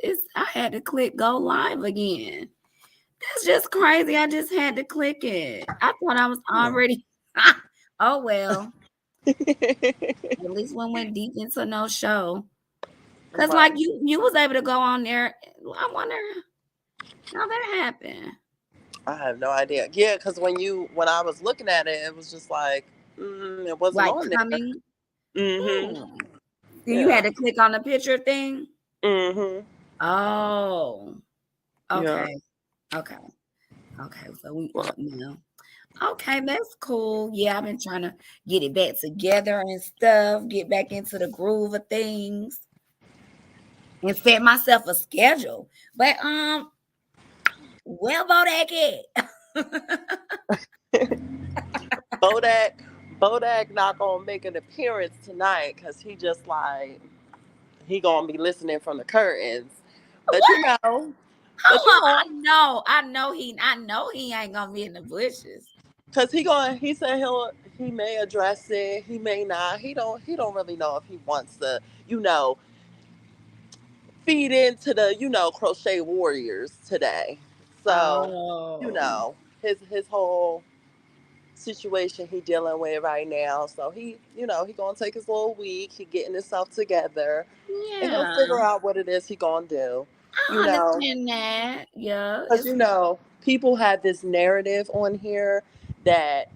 it's I had to click go live again. That's just crazy. I just had to click it. I thought I was already. Oh well. At least one went deep into no show. Cause like Right. you was able to go on there. I wonder how that happened. I have no idea. Yeah, because when I was looking at it, it was just like it wasn't Like on there. coming. Mm-hmm. Hmm. So you Yeah. had to click on the picture thing. Mm-hmm. Oh. Yeah. Okay. Okay. Okay. So we up now. Okay, that's cool. Yeah, I've been trying to get it back together and stuff, get back into the groove of things and set myself a schedule. But where Bodak at? Bodak, Bodak not gonna make an appearance tonight because he just like he gonna be listening from the curtains. But What? but Hold you on. know, I know he ain't gonna be in the bushes. because he said he may address it, he may not. He don't really know if he wants to, you know, feed into the, crochet warriors today. So, you Oh. know, his whole situation he dealing with right now. So he gonna take his little week, he getting himself together, and he'll Yeah. figure out what it is he gonna do. You I know, understand that. Yeah. because people have this narrative on here that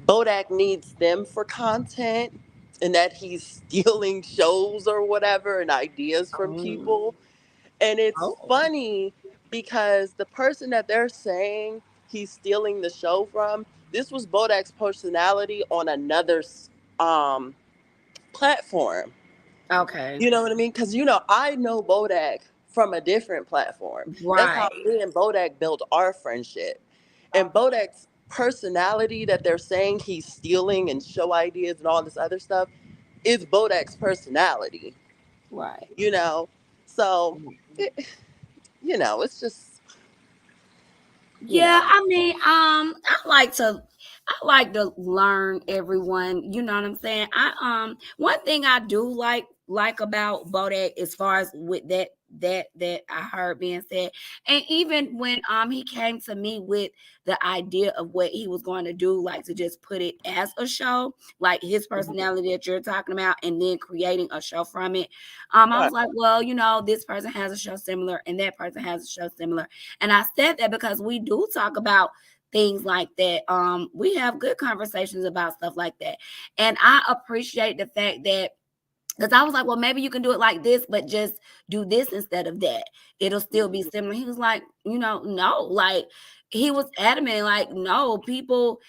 Bodak needs them for content and that he's stealing shows or whatever and ideas from Oh. people. And it's Oh. funny because the person that they're saying he's stealing the show from, this was Bodak's personality on another um, platform. Okay. You know what I mean? Because, I know Bodak from a different platform. That's how Right. me and Bodak built our friendship. And Bodak's personality that they're saying he's stealing and show ideas and all this other stuff is Bodak's personality, Right. you know? So, it, it's just, you Yeah, know. I mean, I like to learn everyone, you know what I'm saying? One thing I do like about Bodak as far as with that I heard being said, and even when he came to me with the idea of what he was going to do, like to just put it as a show, like his Mhm. personality that you're talking about, and then creating a show from it. I Right. was like, well, this person has a show similar, and that person has a show similar, and I said that because we do talk about things like that. We have good conversations about stuff like that. And I appreciate the fact that because I was like, well, maybe you can do it like this, but just do this instead of that. It'll still be Mhm. similar. He was like, no, like he was adamant, like, no, people,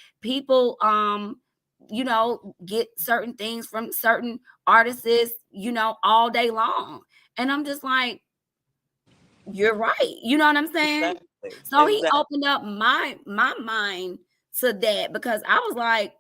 get certain things from certain artists, all day long. And I'm just like, you're right. You know what I'm saying? Exactly. So he Exactly. opened up my mind to that because I was like,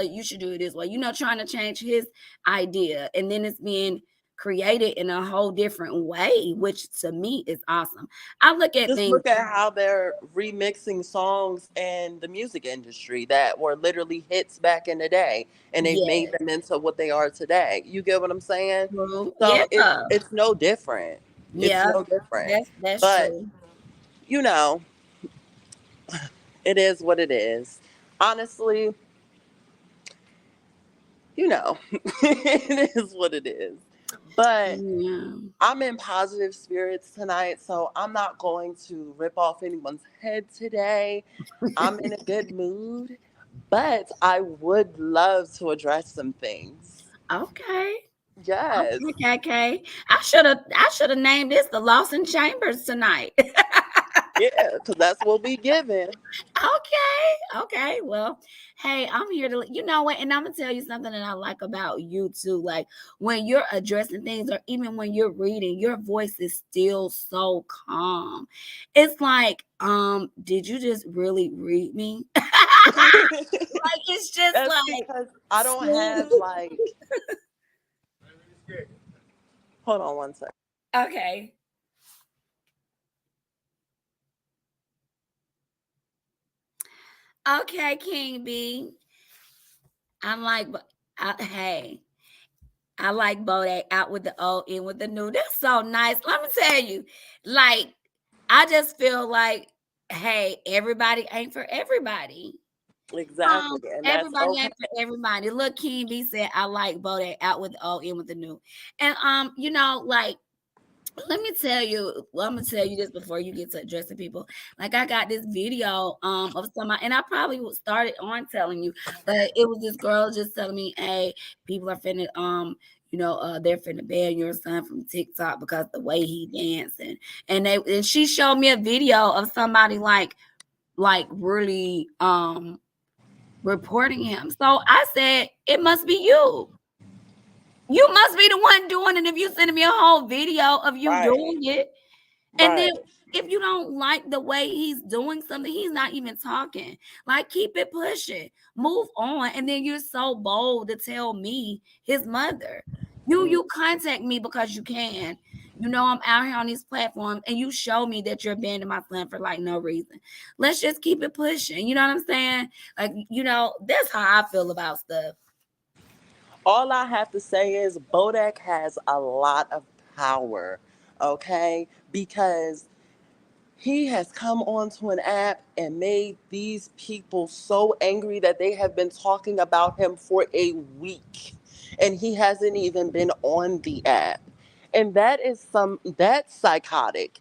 you should do it this way, trying to change his idea. And then it's being created in a whole different way, which to me is awesome. I look at Just things. look at how they're remixing songs in the music industry that were literally hits back in the day, and they've Yeah, made them into what they are today. You get what I'm saying? true. Yeah, So it's no different. It's yeah, no different. that's But true. you know, it is what it is. Honestly, it is what it is. But Yeah. I'm in positive spirits tonight, so I'm not going to rip off anyone's head today. I'm in a good mood, but I would love to address some things. Okay. Yes. Okay, okay. I should have named this the Lawson Chambers tonight. Yeah, because that's what we giving. Okay. Okay. Well, hey, I'm here to, you know what? And I'm going to tell you something that I like about you too. Like when you're addressing things or even when you're reading, your voice is still so calm. It's like, did you just really read me? Like it's just That's like because I don't have smooth. like. Hold on one second. Okay. Okay, King B. I'm like, hey. I like Bodak out with the old, in with the new. That's so nice. Let me tell you, like, I just feel like, hey, everybody ain't for everybody. Exactly, and that's Everybody okay. ain't for everybody. Look, King B said, I like Bodak out with the old, in with the new. And like, let me tell you, well, I'm gonna tell you this before you get to addressing people. Like, I got this video of somebody, and I probably would start it on telling you, but it was this girl just telling me, hey, people are finna they're finna ban your son from TikTok because the way he dancing. And she showed me a video of somebody like really reporting him. So I said, it must be you. You must be the one doing it if you sending me a whole video of you Right, doing it. And then right. if you don't like the way he's doing something, he's not even talking. Like, keep it pushing. Move on. And then you're so bold to tell me, his mother. Mm. You contact me because you can. You know I'm out here on these platforms and you show me that you're abandoning my son for like no reason. Let's just keep it pushing. You know what I'm saying? Like, that's how I feel about stuff. All I have to say is Bodak has a lot of power, okay? Because he has come onto an app and made these people so angry that they have been talking about him for a week. And he hasn't even been on the app. And that's psychotic.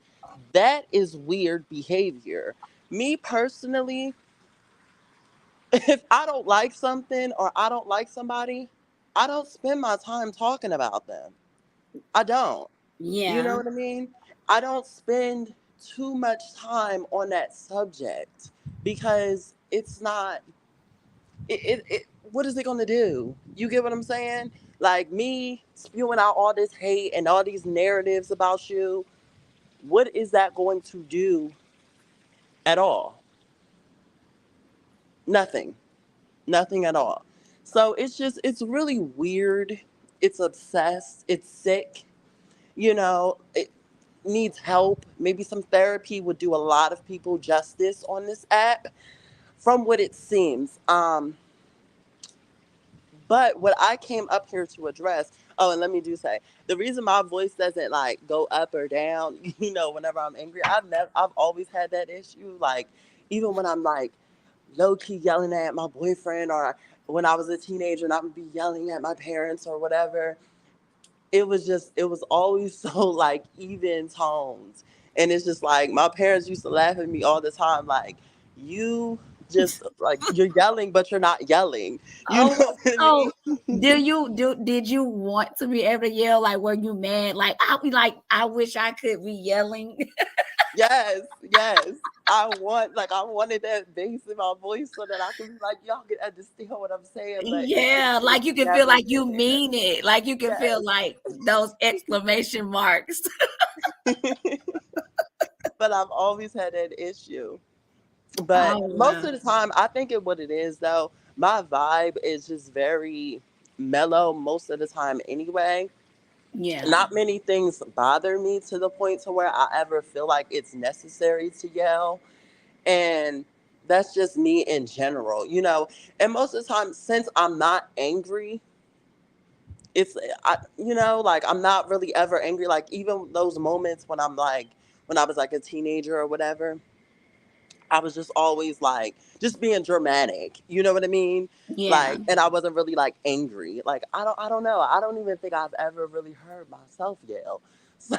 That is weird behavior. Me personally, if I don't like something or I don't like somebody, I don't spend my time talking about them. I don't. You know Yeah. what I mean? I don't spend too much time on that subject because it's not what is it going to do? You get what I'm saying? Like me spewing out all this hate and all these narratives about you, what is that going to do at all? Nothing. Nothing at all. So it's really weird. It's obsessed. It's sick. It needs help. Maybe some therapy would do a lot of people justice on this app, from what it seems. But what I came up here to address, oh, and let me do say, the reason my voice doesn't like go up or down, whenever I'm angry, I've always had that issue. Like, even when I'm like low key yelling at my boyfriend, or when I was a teenager and I would be yelling at my parents or whatever, it was always so like even tones. And it's just like my parents used to laugh at me all the time, like, you just like you're yelling but you're not yelling. You know Oh, what I mean? so did you want to be able to yell? Like, were you mad? Like, I be like, I wish I could be yelling. Yes, yes. I wanted that bass in my voice so that I can be like, y'all can understand what I'm saying, but Yeah, it's like you can feel never like you there. mean it. Like you can feel like those exclamation marks. Yes. But I've always had that issue. But Oh most wow. of the time, I think what it is though, my vibe is just very mellow most of the time anyway. Yeah. Not many things bother me to the point to where I ever feel like it's necessary to yell. And that's just me in general. And most of the time, since I'm not angry, like I'm not really ever angry. Like even those moments when when I was like a teenager or whatever, I was just always like just being dramatic. You know what I mean? Yeah. Like, and I wasn't really like angry. Like I don't know. I don't even think I've ever really heard myself yell. So,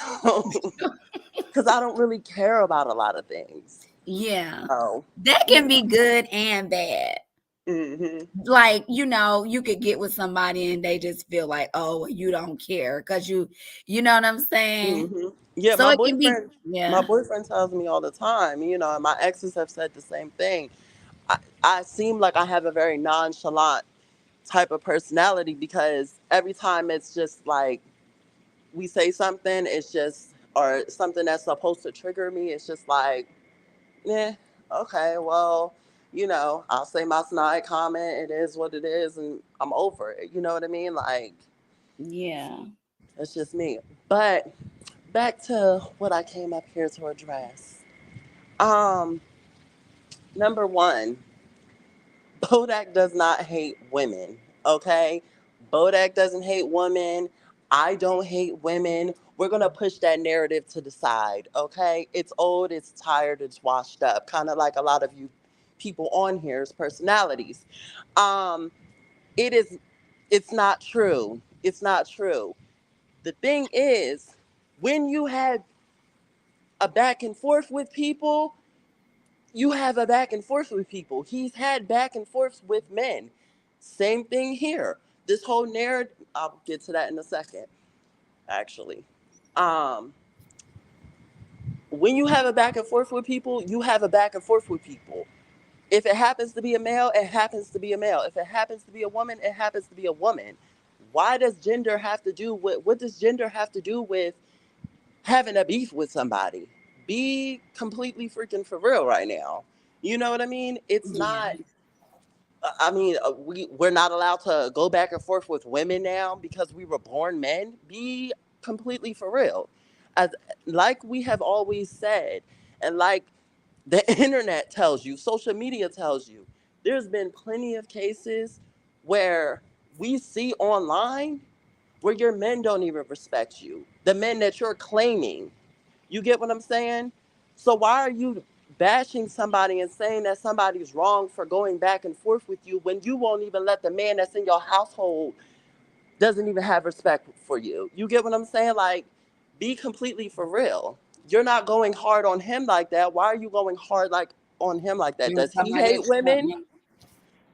because I don't really care about a lot of things. Yeah. So, That can be good and bad. hmm Like, you could get with somebody and they just feel like, oh, well, you don't care because you know what I'm saying? yeah, So my it can be, boyfriend. My yeah. boyfriend tells me all the time. And my exes have said the same thing. I seem like I have a very nonchalant type of personality because every time it's just like we say something, it's just, or something that's supposed to trigger me, it's just like, yeah, okay, well, I'll say my snide comment, it is what it is, and I'm over it. You know what I mean? Like, Yeah. it's just me. But back to what I came up here to address. Um, Number one, Bodak does not hate women, okay? Bodak doesn't hate women. I don't hate women. We're going to push that narrative to the side, okay? It's old, it's tired, it's washed up, kind of like a lot of you people on here's personalities. Um, it is, it's not true. It's not true. The thing is, when you have a back and forth with people, you have a back and forth with people. He's had back and forths with men. Same thing here. This whole narrative, I'll get to that in a second, actually. Um, when you have a back and forth with people, you have a back and forth with people. If it happens to be a male, it happens to be a male. If it happens to be a woman, it happens to be a woman. Why does gender have to do with, what does gender have to do with having a beef with somebody? Be completely freaking for real right now. You know what I mean? It's Yeah. not. I mean, we're not allowed to go back and forth with women now because we were born men. Be completely for real, as like we have always said, and like the internet tells you, social media tells you. There's been plenty of cases where we see online where your men don't even respect you. The men that you're claiming. You get what I'm saying? So why are you bashing somebody and saying that somebody's wrong for going back and forth with you when you won't even let the man that's in your household doesn't even have respect for you? You get what I'm saying? Like, be completely for real. You're not going hard on him like that. Why are you going hard like on him like that? And Does he somebody hate else shut women? me.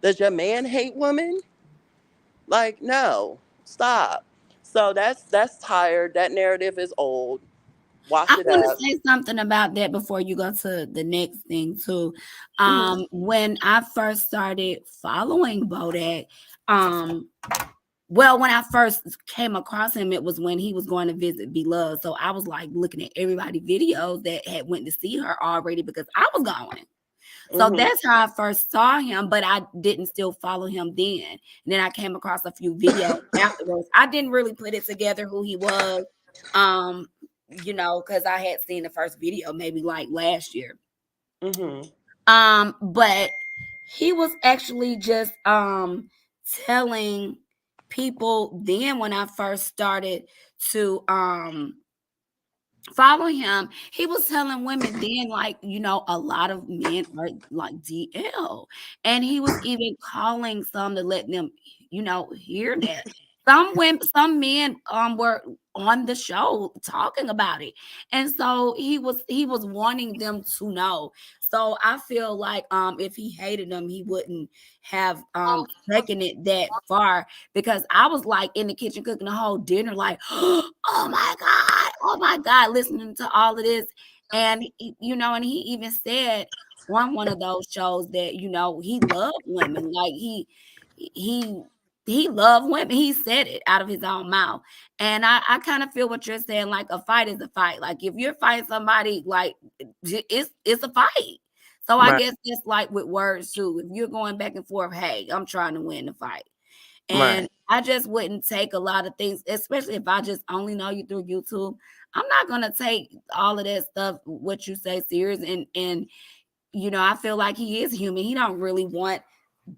Does your man hate women? Like, no. Stop. So that's tired. That narrative is old. Wash I it want to up. say something about that before you go to the next thing too. Hmm. When I first started following Bodak, um, well, when I first came across him, it was when he was going to visit Beloved. So I was like looking at everybody's videos that had went to see her already because I was going. So Hmm. that's how I first saw him, but I didn't still follow him then. And then I came across a few videos afterwards. I didn't really put it together who he was, um, because I had seen the first video maybe like last year. Hmm. But he was actually just telling people then when I first started to follow him, he was telling women then, like, a lot of men are like DL. And he was even calling some to let them, hear that. Some women, some men were on the show talking about it. And so he was wanting them to know. So I feel like if he hated them, he wouldn't have taken it that far because I was like in the kitchen cooking the whole dinner, like, oh my God, listening to all of this. And, and he even said on one of those shows that, he loved women. Like he, he loved women. He said it out of his own mouth. And I kind of feel what you're saying. Like a fight is a fight. Like if you're fighting somebody, like it's a fight. So I Right. guess it's like with words too. If you're going back and forth, hey, I'm trying to win the fight. And Right. I just wouldn't take a lot of things, especially if I just only know you through YouTube. I'm not gonna take all of that stuff, what you say, serious. And I feel like he is human. He don't really want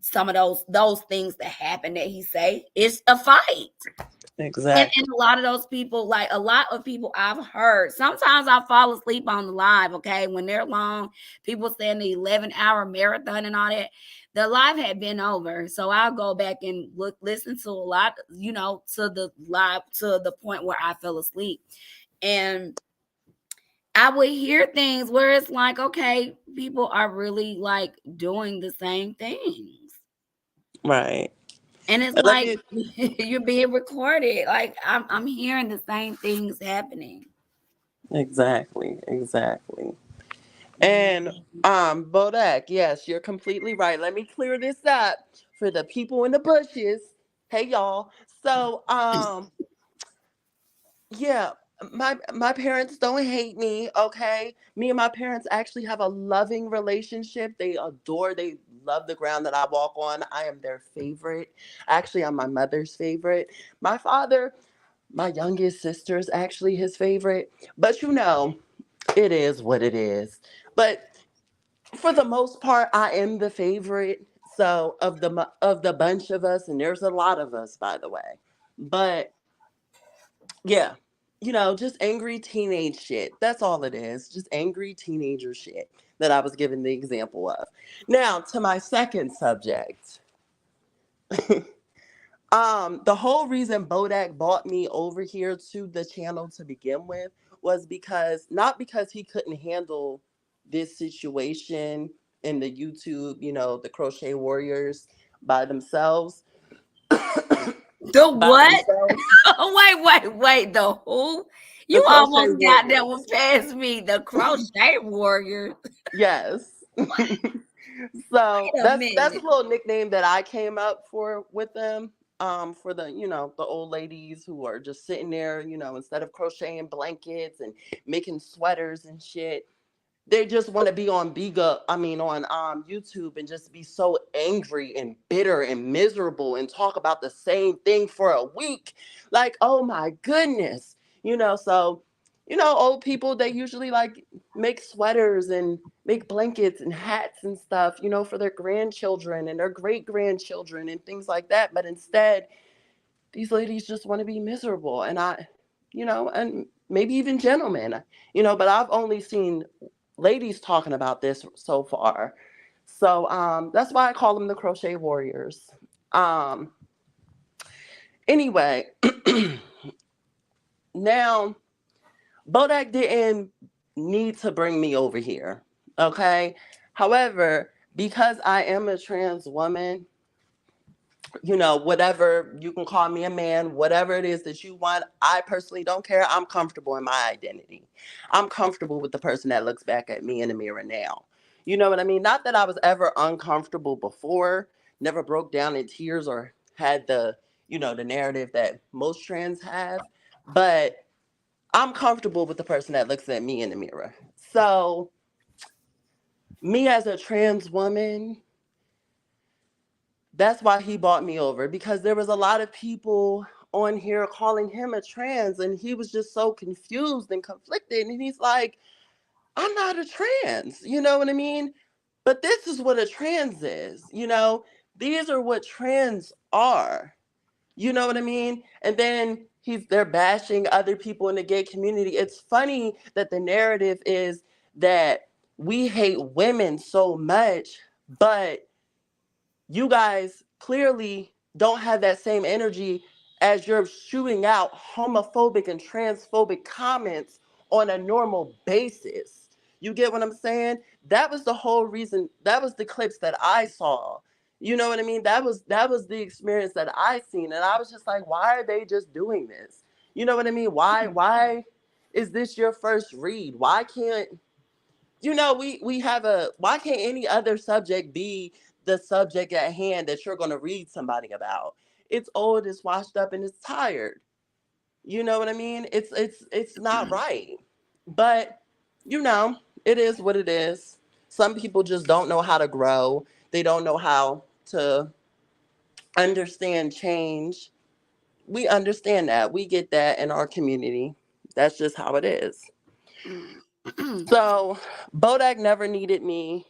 some of those things to happen that he say. It's a fight. And Exactly. a lot of those people, like a lot of people I've heard, sometimes I fall asleep on the live, okay, when they're long, people saying the 11-hour marathon and all that. The live had been over. So I'll go back and listen to a lot, to the live to the point where I fell asleep. And I would hear things where it's like, okay, people are really like doing the same things. Right. And it's And let like me you're being recorded. Like I'm hearing the same things happening. exactly, exactly. And Mhm. Bodak, yes, you're completely right. Let me clear this up for the people in the bushes. Hey y'all. So yeah, my parents don't hate me, okay? Me and my parents actually have a loving relationship. They love the ground that I walk on. I am their favorite. Actually, I'm my mother's favorite. My father, my youngest sister is actually his favorite. But it is what it is. But for the most part, I am the favorite. So of the bunch of us, and there's a lot of us, by the way, but yeah, just angry teenage shit. That's all it is. Just angry teenager shit that I was given the example of. Now to my second subject. The whole reason Bodak brought me over here to the channel to begin with was because not because he couldn't handle this situation in the YouTube, the crochet warriors by themselves, The by what? themselves, Wait. The who? the You crochet almost got that warriors. one past me. The crochet warrior. Yes. So Wait a that's a minute. little nickname that I came up for with them. For the the old ladies who are just sitting there, instead of crocheting blankets and making sweaters and shit, they just want to be on on YouTube and just be so angry and bitter and miserable and talk about the same thing for a week. Like, oh my goodness. So old people, they usually like make sweaters and make blankets and hats and stuff, for their grandchildren and their great grandchildren and things like that. But instead, these ladies just want to be miserable. And and maybe even gentlemen, but I've only seen ladies talking about this so far. So that's why I call them the crochet warriors. Um, anyway, now Bodak didn't need to bring me over here. Okay. However, because I am a trans woman, whatever you can call me, a man, whatever it is that you want. I personally don't care. I'm comfortable in my identity. I'm comfortable with the person that looks back at me in the mirror now. You know what I mean? Not that I was ever uncomfortable before, never broke down in tears or had the narrative that most trans have, but I'm comfortable with the person that looks at me in the mirror. So, me as a trans woman, that's why he bought me over, because there was a lot of people on here calling him a trans, and he was just so confused and conflicted, and he's like, I'm not a trans, you know what I mean? But this is what a trans is, these are what trans are, you know what I mean? And then they're bashing other people in the gay community. It's funny that the narrative is that we hate women so much, but you guys clearly don't have that same energy as you're shooting out homophobic and transphobic comments on a normal basis. You get what I'm saying? That was the whole reason. That was the clips that I saw. You know what I mean? That was the experience that I seen, and I was just like, why are they just doing this? You know what I mean? Why is this your first read? Why can't we have why can't any other subject be the subject at hand that you're going to read somebody about? It's old, it's washed up, and it's tired. You know what I mean? It's not right. But you know it is what it is. Some people just don't know how to grow. They don't know how to understand change. We understand that. We get that in our community. That's just how it is. So Bodak never needed me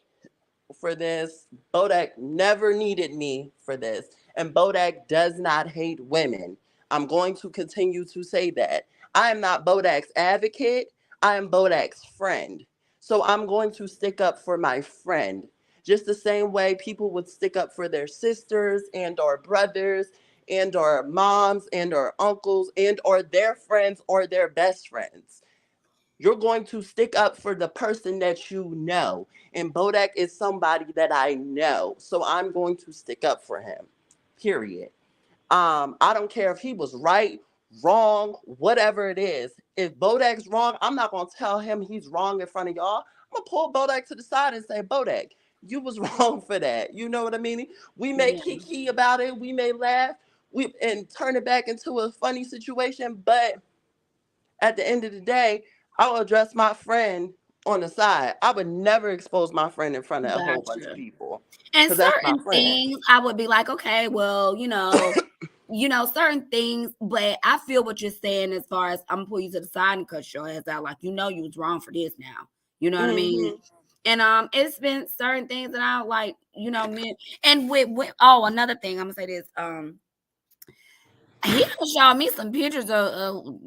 for this. Bodak never needed me for this. And Bodak does not hate women. I'm going to continue to say that. I am not Bodak's advocate. I am Bodak's friend. So I'm going to stick up for my friend. Just the same way people would stick up for their sisters and or brothers and or moms and or uncles and or their friends or their best friends. You're going to stick up for the person that you know. And Bodak is somebody that I know. So I'm going to stick up for him. Period. I don't care if he was right, wrong, whatever it is. If Bodak's wrong, I'm not gonna tell him he's wrong in front of y'all. I'm gonna pull Bodak to the side and say, Bodak, you was wrong for that. You know what I mean? We may Yeah, kiki about it, we may laugh, and turn it back into a funny situation, but at the end of the day, I will address my friend on the side. I would never expose my friend in front of a whole bunch of gotcha. people And because that's my certain friend. things I would be like, okay, well, certain things, but I feel what you're saying as far as I'm gonna pull you to the side and cut your ass out. Like, you was wrong for this now. You know what I mean? Hmm. And it's been certain things that I like, you know, me and with oh, another thing I'm gonna say this. He done showed me some pictures of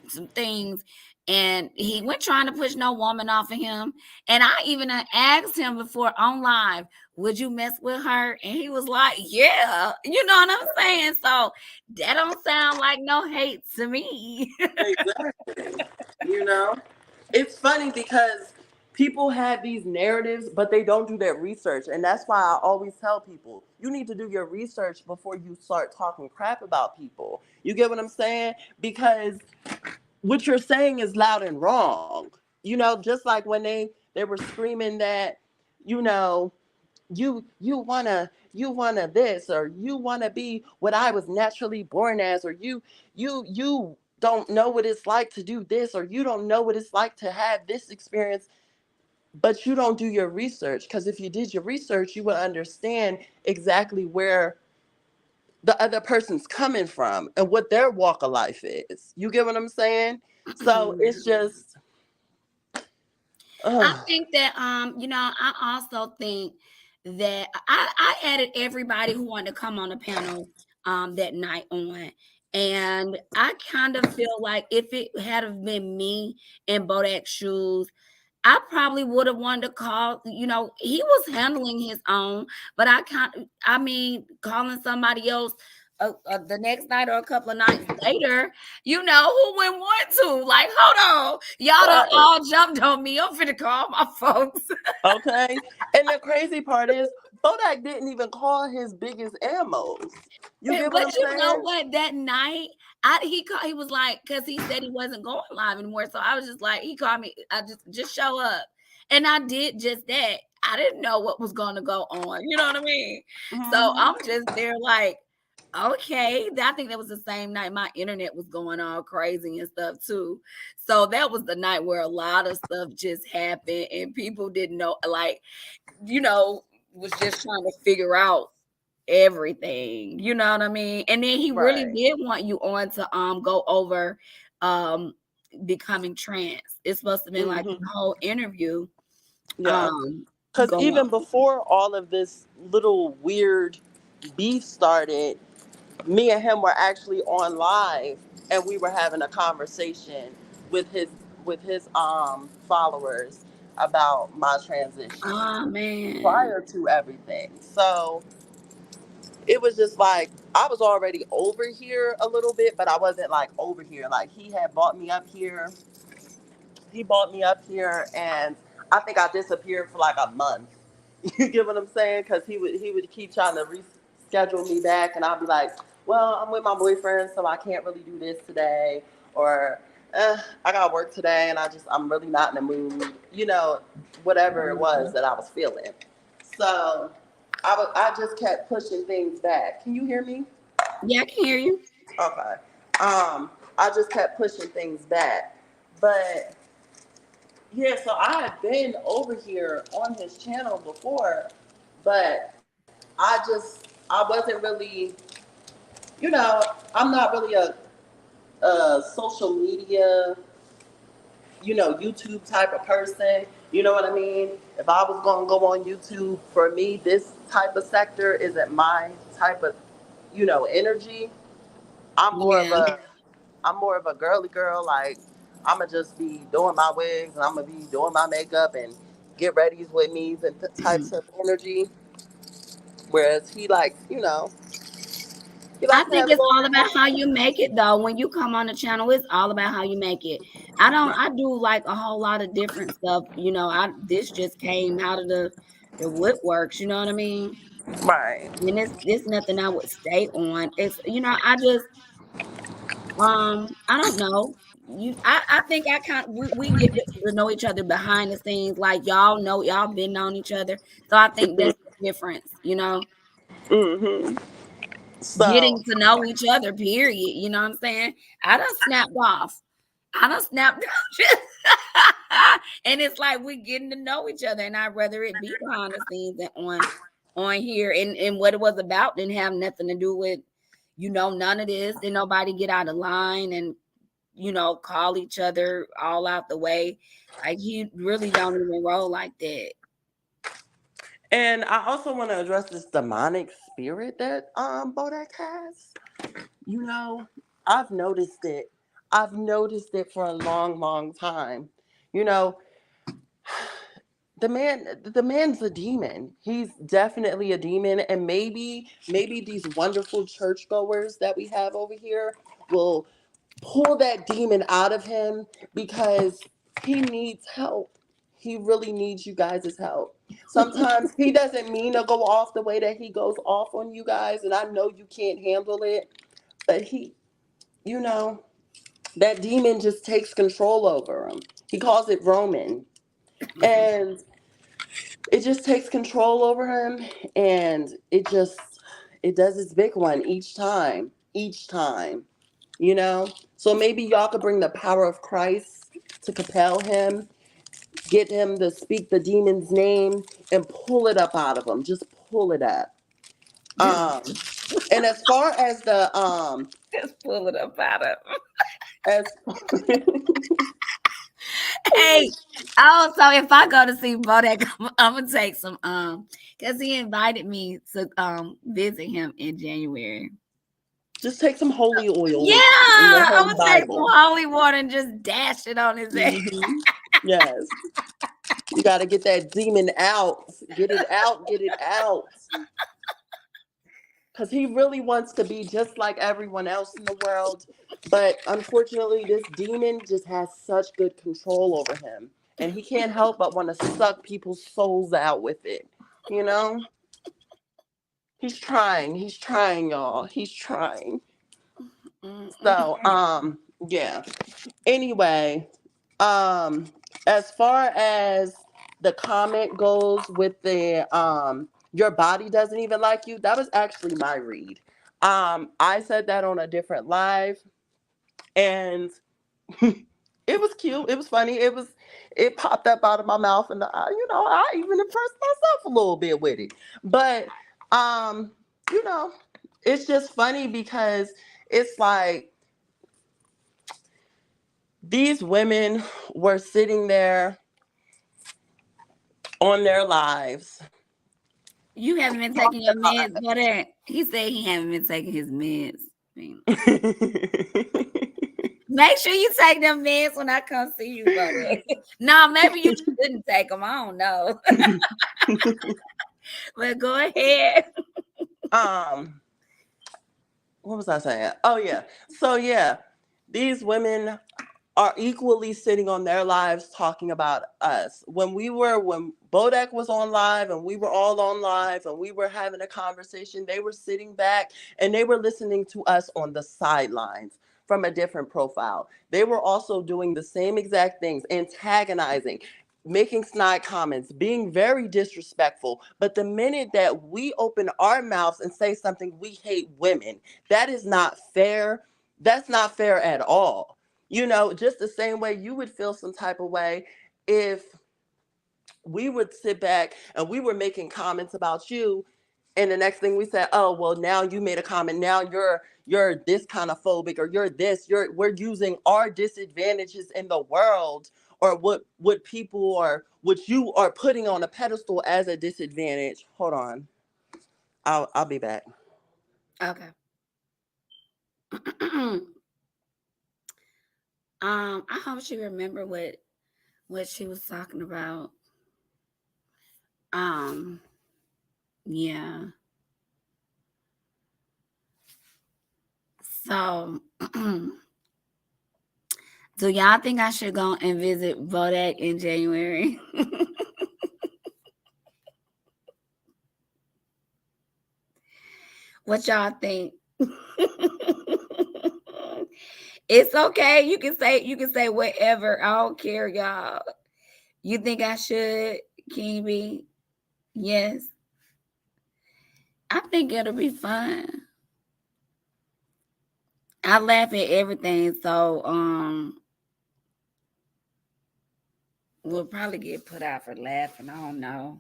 some things, and he went trying to push no woman off of him. And I even asked him before on live, would you mess with her? And he was like, yeah, you know what I'm saying? So that don't sound like no hate to me. Exactly. You know, it's funny because people have these narratives, but they don't do their research. And that's why I always tell people you need to do your research before you start talking crap about people. You get what I'm saying? Because what you're saying is loud and wrong. You know, just like when they were screaming that, you know, you wanna this, or you wanna be what I was naturally born as, or you don't know what it's like to do this, or you don't know what it's like to have this experience, but you don't do your research. Because if you did your research, you would understand exactly where the other person's coming from and what their walk of life is. You get what I'm saying? So it's just I uh, think that you know, I also think that I added everybody who wanted to come on the panel that night on. And I kind of feel like if it had have been me in Bodak's shoes, I probably would have wanted to call, you know, he was handling his own, but I mean, calling somebody else the next night or a couple of nights later, you know, who wouldn't want to? Like, hold on, y'all done right. all jumped on me. I'm finna call my folks. Okay. And the crazy part is Bodak didn't even call his biggest ammos. You get what But I'm you know saying? what? That night, he was like, because he said he wasn't going live anymore. So I was just like, he called me. I just show up, and I did just that. I didn't know what was going to go on. You know what I mean? So Hmm. I'm just there like, okay. I think that was the same night my internet was going all crazy and stuff too. So that was the night where a lot of stuff just happened, and people didn't know, like, you know, was just trying to figure out everything. You know what I mean? And then he really Right. did want you on to go over um becoming trans. It's supposed to have been like Hmm. a whole interview Yeah. um Because going even on. before all of this little weird beef started, me and him were actually on live, and we were having a conversation with his followers about my transition Oh man. prior to everything. So it was just like I was already over here a little bit, but I wasn't like over here. Like he bought me up here, and I think I disappeared for like a month. You get what I'm saying? Because he would keep trying to reschedule me back, and I'll be like, well, I'm with my boyfriend, so I can't really do this today, or I got work today, and I'm really not in the mood. You know, whatever it was Mhm. that I was feeling. So I just kept pushing things back. Can you hear me? Yeah, I can hear you. Okay. I just kept pushing things back, but yeah, so I had been over here on his channel before, but I wasn't really, you know, I'm not really a social media, YouTube type of person. You know what I mean? If I was going to go on YouTube, for me, this type of sector isn't my type of, energy. I'm more of Yeah. a I'm more of a girly girl. Like I'ma just be doing my wigs, and I'm gonna be doing my makeup and get readies with me and types of energy. Whereas he I likes to think have a it's little all about how you make it though. When you come on the channel, it's all about how you make it. I do like a whole lot of different stuff. You know, I this just came out of the woodworks, you know what I mean? right. And it's nothing I would stay on. It's, you know, I just I don't know. I think I kind we get to know each other behind the scenes, like y'all know y'all been on each other. So I think that's the difference, you know, Hmm. So getting to know each other, period. You know what I'm saying? I done snapped off. I done snapped off. And it's like we getting to know each other, and I'd rather it be behind the scenes than on here. And what it was about didn't have nothing to do with, you know, none of this. Did nobody get out of line and, you know, call each other all out the way. Like he really don't even roll like that. And I also want to address this demonic spirit that Bodak has. You know, I've noticed it. I've noticed it for a long, long time. You know, the man's a demon. He's definitely a demon, and maybe these wonderful churchgoers that we have over here will pull that demon out of him because he needs help. He really needs you guys' help. Sometimes he doesn't mean to go off the way that he goes off on you guys, and I know you can't handle it, but you know, that demon just takes control over him. He calls it Roman. And it just takes control over him, and it does its big one each time, you know. So maybe y'all could bring the power of Christ to compel him, get him to speak the demon's name and pull it up out of him. Just pull it up. um and as far as the Just pull it up out of. as Hey, oh, so if I go to see Bodak, I'm gonna take some because he invited me to visit him in January. just take some holy Yeah, oil in your I'm holy gonna take some Bible. holy water and just dash it on his head. Yes, you got to get that demon out. Get it out. Get it out. Because he really wants to be just like everyone else in the world. But unfortunately, this demon just has such good control over him. And he can't help but want to suck people's souls out with it. You know? He's trying. He's trying, y'all. He's trying. So, yeah. Anyway, um, as far as the comment goes with the your body doesn't even like you, that was actually my read. I said that on a different live, and it was cute. It was funny. It popped up out of my mouth, and I even impressed myself a little bit with it. But um, you know, it's just funny because it's like these women were sitting there on their lives. You haven't been taking your meds, Bodak. He said he haven't been taking his meds. Make sure you take them meds when I come see you, Bodak. No, maybe you shouldn't take them. I don't know. But go ahead. um, what was I saying? Oh yeah. So yeah, these women are equally sitting on their lives talking about us. When Bodak was on live and we were all on live and we were having a conversation, they were sitting back and they were listening to us on the sidelines from a different profile. They were also doing the same exact things, antagonizing, making snide comments, being very disrespectful. But the minute that we open our mouths and say something, we hate women, that is not fair. That's not fair at all. Just the same way you would feel some type of way if we would sit back and we were making comments about you, and the next thing we said, oh well, now you made a comment, now you're this kind of phobic, or we're using our disadvantages in the world, or what people are, what you are putting on a pedestal as a disadvantage. Hold on, I'll be back. Okay. I hope she remember what she was talking about. Um, yeah. So, do y'all think I should go and visit Bodak in January? What y'all think? It's okay. You can say whatever. I don't care, y'all. You think I should, King B? Yes. I think it'll be fun. I laugh at everything, so we'll probably get put out for laughing. I don't know.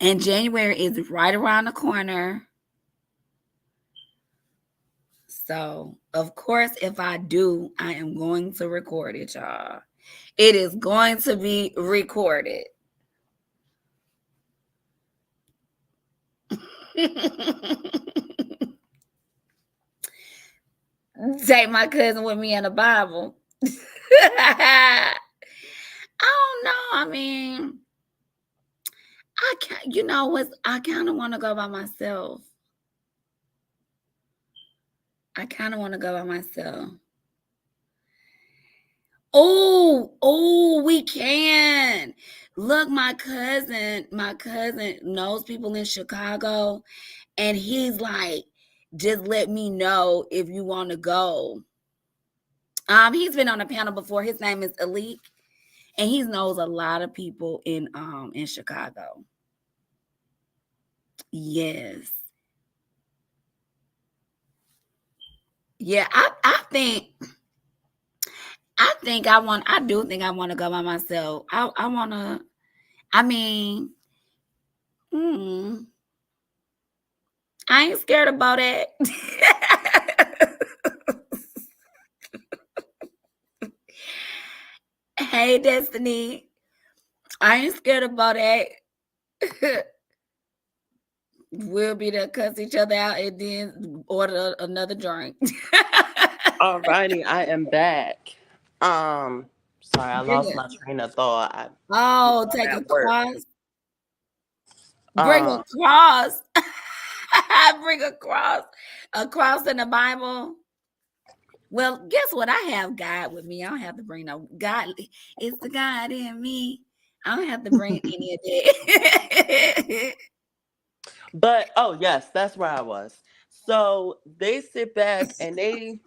And January is right around the corner. So, of course, if I do, I am going to record it, y'all. It is going to be recorded. Take my cousin with me in the Bible. I don't know. I mean, I can't. You know what? I kind of want to go by myself. I kind of want to go by myself. Oh, we can. Look, my cousin knows people in Chicago, and he's like, just let me know if you want to go. He's been on a panel before. His name is Elite, and he knows a lot of people in Chicago. Yes. Yeah, I do think I want to go by myself. I want to, I mean, hmm, I ain't scared about it. Hey, Destiny. I ain't scared about it. We'll be to cuss each other out and then order another drink. Alrighty, I am back. Sorry, I Bring lost it. my train of thought. Oh, I'm take a at work. cross. Bring a Um, cross. Bring a cross. A cross in the Bible. Well, guess what? I have God with me. I don't have to bring no God. It's the God in me. I don't have to bring any of that. but oh yes, that's where I was. So they sit back and they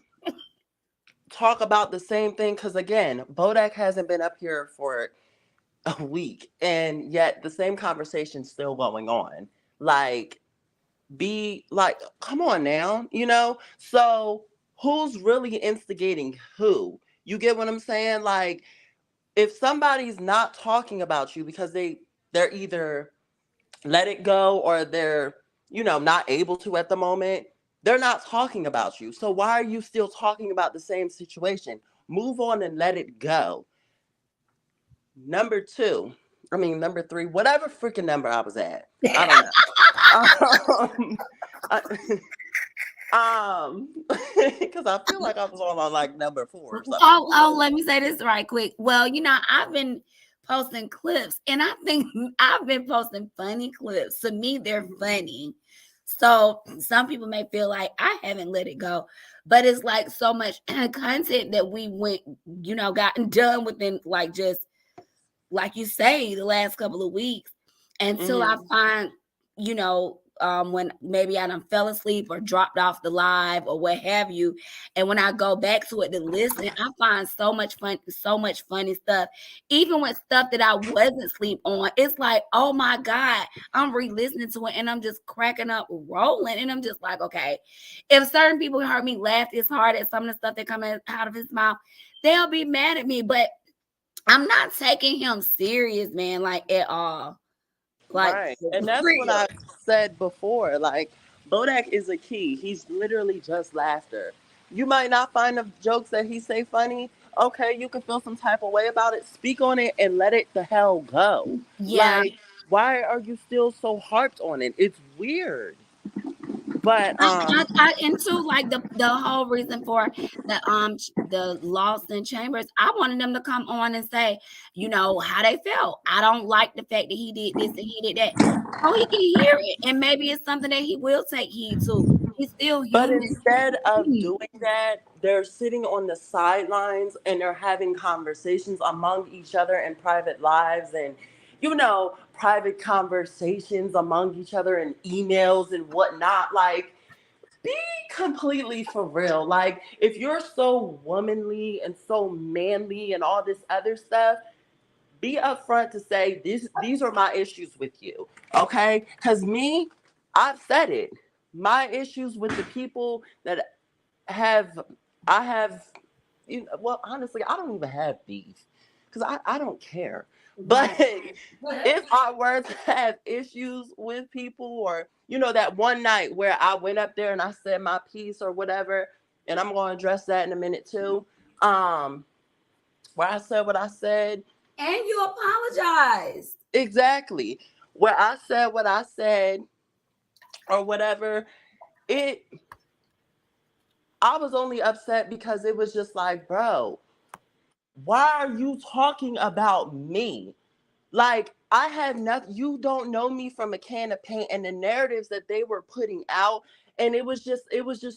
talk about the same thing because again, Bodak hasn't been up here for a week, and yet the same conversation's still going on. Like, be like, come on now, you know? So who's really instigating who? You get what I'm saying? Like, if somebody's not talking about you because they're either let it go or they're, not able to at the moment, they're not talking about you. So why are you still talking about the same situation? Move on and let it go. Number two, number three, whatever freaking number I was at. I don't know. Um, because I feel like I was on like number four or something. Oh, let me say this right quick. Well, I've been posting clips, and I think I've been posting funny clips. To me, they're funny. So some people may feel like I haven't let it go, but it's like so much content that we went, gotten done within like just like you say the last couple of weeks until I Hmm. find, when maybe I done fell asleep or dropped off the live or what have you. And when I go back to it to listen, I find so much funny stuff. Even with stuff that I wasn't asleep on, it's like, oh my God, I'm re-listening to it and I'm just cracking up, rolling. And I'm just like, okay, if certain people heard me laugh this hard at some of the stuff that come out of his mouth, they'll be mad at me. But I'm not taking him serious, man, like at all. Like Right. for And that's what real. I said before. Like, Bodak is a key. He's literally just laughter. You might not find the jokes that he say funny. Okay, you can feel some type of way about it. Speak on it and let it the hell go. Yeah. Like, why are you still so harped on it? It's weird. But And too, like the whole reason for the Lost in Chambers, I wanted them to come on and say, how they felt. I don't like the fact that he did this and he did that. So he can hear it. And maybe it's something that he will take heed to. He's still But human. instead of doing that, they're sitting on the sidelines and they're having conversations among each other in private lives and, private conversations among each other and emails and whatnot. Like, be completely for real. Like, if you're so womanly and so manly and all this other stuff, be upfront to say these are my issues with you. Okay? Because me, I've said it. My issues with the people that have I have well, honestly, I don't even have beef because I don't care. But Right. if I were to have issues with people, or that one night where I went up there and I said my piece or whatever, and I'm going to address that in a minute too, um where I said what I said. And you apologize. Exactly. Where I said what I said, or whatever, it I was only upset because it was just like, bro, why are you talking about me? Like, I had nothing. You don't know me from a can of paint, and the narratives that they were putting out, and it was just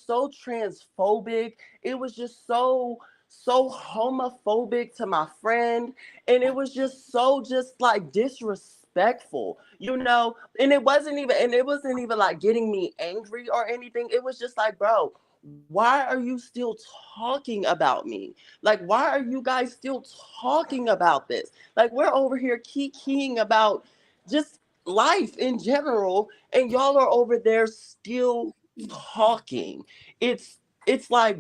so transphobic. It was just so homophobic to my friend, and it was just like disrespectful, and it wasn't even like getting me angry or anything. It was just like, bro, why are you still talking about me? Like, why are you guys still talking about this? Like, we're over here keying about just life in general, and y'all are over there still talking. It's like,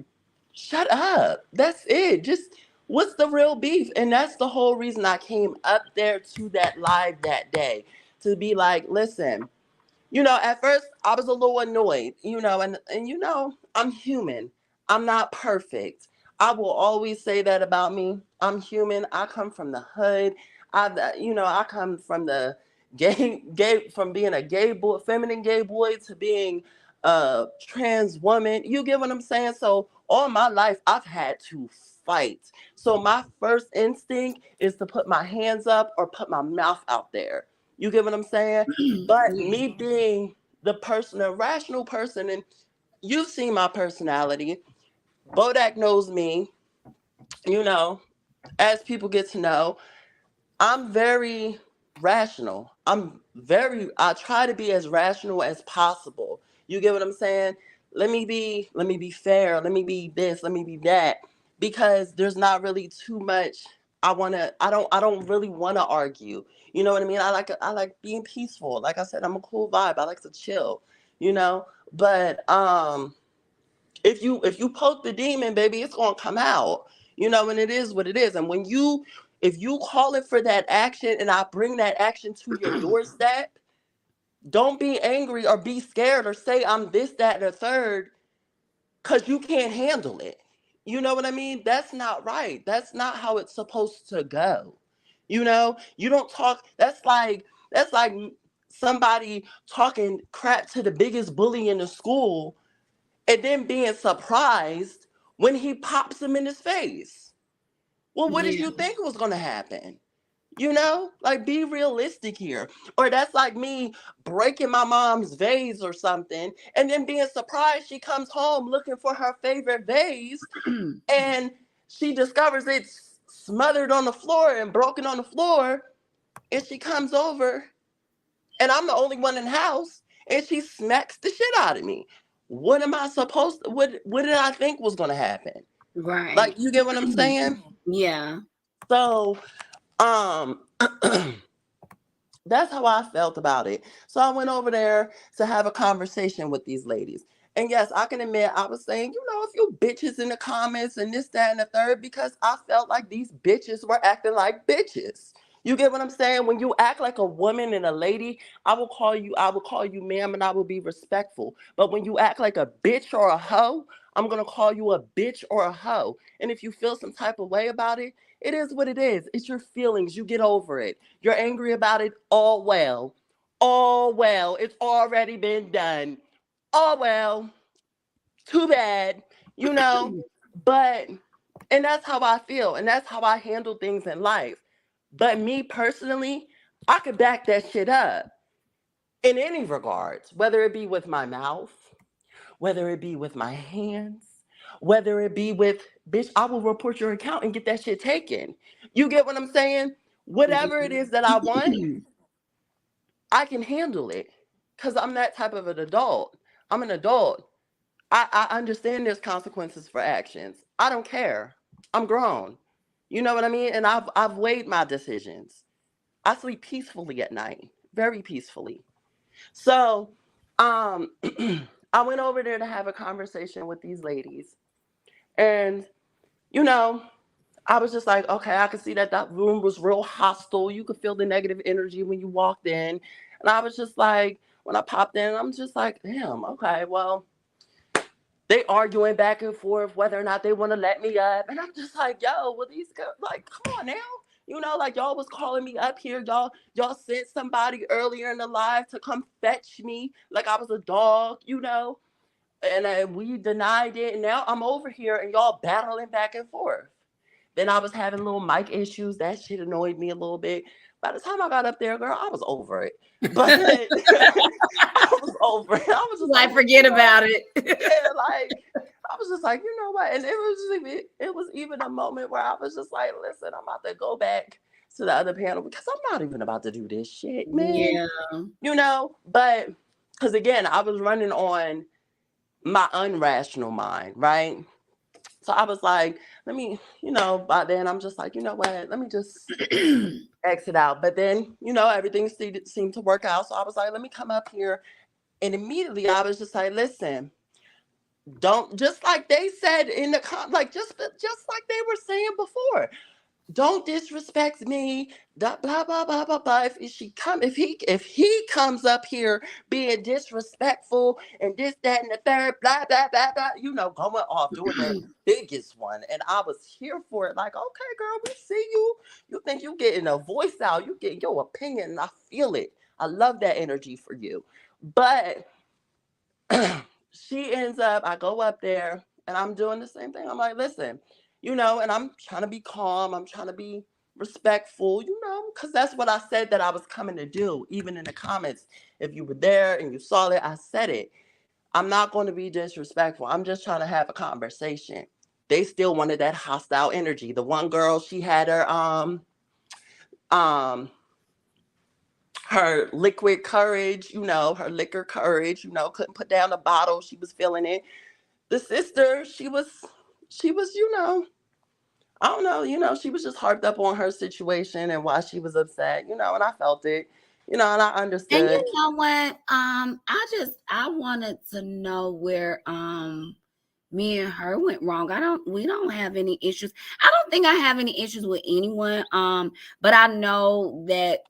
shut up. That's it. Just what's the real beef? And that's the whole reason I came up there to that live that day, to be like, listen, at first I was a little annoyed, and I'm human. I'm not perfect. I will always say that about me. I'm human. I come from the hood. I come from the from being a gay boy, feminine gay boy, to being a trans woman. You get what I'm saying? So all my life I've had to fight. So my first instinct is to put my hands up or put my mouth out there. You get what I'm saying? But Yeah. me being the person, a rational person, and you've seen my personality. Bodak knows me, you know, as people get to know, I'm very rational. I try to be as rational as possible. You get what I'm saying? Let me be fair. Let me be this, let me be that. Because there's not really too much I don't really want to argue. You know what I mean? I like being peaceful. Like I said, I'm a cool vibe. I like to chill, you know? But if you poke the demon, baby, it's gonna come out. And it is what it is. And if you call it for that action and I bring that action to your doorstep, don't be angry or be scared or say I'm this, that, and the third, because you can't handle it. You know what I mean? That's not right. That's not how it's supposed to go. You don't talk. That's like somebody talking crap to the biggest bully in the school and then being surprised when he pops him in his face. Well, what did Yeah. you think was going to happen? Like, be realistic here. Or that's like me breaking my mom's vase or something and then being surprised she comes home looking for her favorite vase and she discovers it's smothered on the floor and broken on the floor, and she comes over and I'm the only one in the house, and she smacks the shit out of me. What am I supposed to, what did I think was gonna happen? Right. Like, you get what I'm saying? Yeah. So, um that's how I felt about it. So I went over there to have a conversation with these ladies. And yes, I can admit I was saying, a few bitches in the comments and this, that, and the third, because I felt like these bitches were acting like bitches. You get what I'm saying? When you act like a woman and a lady, I will call you ma'am, and I will be respectful. But when you act like a bitch or a hoe, I'm gonna call you a bitch or a hoe. And if you feel some type of way about it, it is what it is. It's your feelings. You get over it. You're angry about it. All well. All well. It's already been done. All well. Too bad. You know? But, and that's how I feel. And that's how I handle things in life. But me personally, I could back that shit up in any regards, whether it be with my mouth, whether it be with my hands, whether it be with, bitch, I will report your account and get that shit taken. You get what I'm saying? Whatever it is that I want, I can handle it because I'm that type of an adult. I'm an adult. I understand there's consequences for actions. I don't care. I'm grown. You know what I mean? And I've weighed my decisions. I sleep peacefully at night, very peacefully. So, um, I went over there to have a conversation with these ladies, and you know, I was just like, okay, I could see that that room was real hostile. You could feel the negative energy when you walked in. And I was just like, when I popped in, I'm just like, damn, okay, well, they arguing back and forth whether or not they want to let me up. And I'm just like, yo, well, these girls, like, come on now. Like y'all was calling me up here. Y'all sent somebody earlier in the live to come fetch me like I was a dog. And we denied it. And now I'm over here and y'all battling back and forth. Then I was having little mic issues. That shit annoyed me a little bit. By the time I got up there, girl, I was over it. But I was over it. I was just Like, like, forget about it. yeah, like I was just like, you know what? And it was even a moment where I was just like, listen, I'm about to go back to the other panel because I'm not even about to do this shit, man. Yeah. But because again, I was running on my unrational mind, right? So I was like, let me, by then I'm just like, you know what? Let me just exit out. But then, everything seemed to work out. So I was like, let me come up here. And immediately I was just like, listen, don't, just like they said in the like just like they were saying before, don't disrespect me. Blah blah blah blah blah blah. If he comes up here being disrespectful and this that and the third blah blah blah blah, going off doing the biggest one, and I was here for it. Like, okay, girl, we see you. You think you getting a voice out? You getting your opinion, and I feel it. I love that energy for you, but she ends up, I go up there and I'm doing the same thing. I'm like, listen, and I'm trying to be calm. I'm trying to be respectful, because that's what I said that I was coming to do. Even in the comments, if you were there and you saw it, I said it. I'm not going to be disrespectful. I'm just trying to have a conversation. They still wanted that hostile energy. The one girl, she had um, her liquid courage, her liquor courage, couldn't put down a bottle. She was feeling it. The sister, she was, I don't know, she was just harped up on her situation and why she was upset, and I felt it, and I And understood. you know what? I wanted to know where me and her went wrong. We don't have any issues. I don't think I have any issues with anyone. But I know that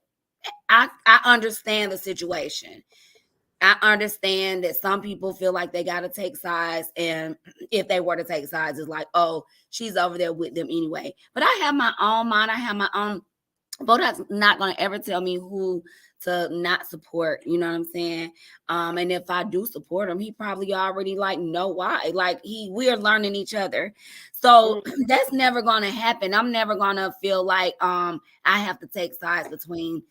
I understand the situation. I understand that some people feel like they got to take sides. And if they were to take sides, it's like, oh, she's over there with them anyway. But I have my own mind. I have my own. Bodak's not going to ever tell me who to not support. You know what I'm saying? And if I do support him, he probably already know why. Like we are learning each other. So Mm, that's never going to happen. I'm never going to feel like I have to take sides between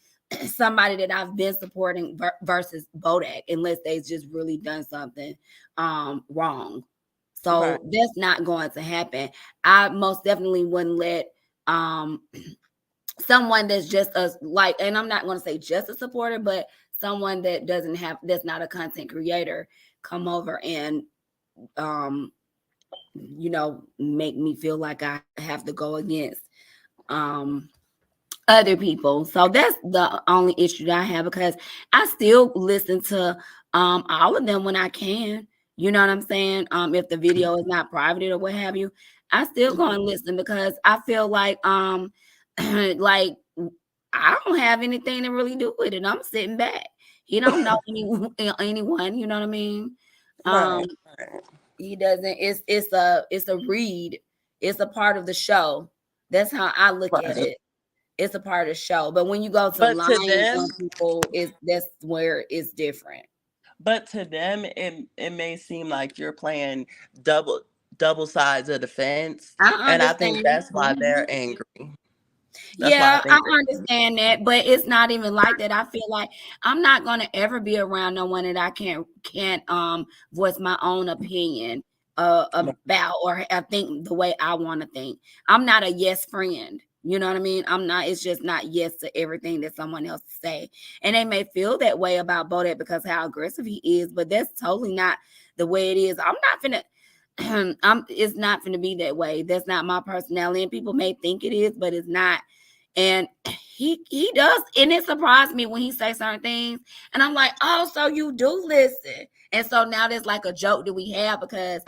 somebody that I've been supporting versus Bodak, unless they just really done something wrong. right. So that's not going to happen. I most definitely wouldn't let someone that's just and I'm not going to say just a supporter, but someone that that's not a content creator come over and make me feel like I have to go against um other people. So that's the only issue that I have, because I still listen to all of them when I can. You know what I'm saying? If the video is not private or what have you, I still go and listen, because I feel like like I don't have anything to really do with it. I'm sitting back. He don't know anyone, you know what I mean? Um Right. Right. he doesn't. It's a read. It's a part of the show. That's how I look at Right. it. It's a part of the show. But when you go to But to lying them, on people, that's where it's different. it may seem like you're playing double double sides of the fence, I and I think understand. that's why Mhm. they're angry. That's why I Yeah, I think they're understand that, but it's not even like that. I feel like I'm not gonna ever be around no one that I can't voice my own opinion angry. about, or I think the way I want to think. I'm not a yes friend. You know what I mean? I'm not. It's just not yes to everything that someone else say, and they may feel that way about Bodak because how aggressive he is, but that's totally not the way it is. I'm not finna. It's not going to be that way. That's not my personality, and people may think it is, but it's not. And he does, and it surprised me when he say certain things, and I'm like, oh, so you do listen. And so now there's like a joke that we have, because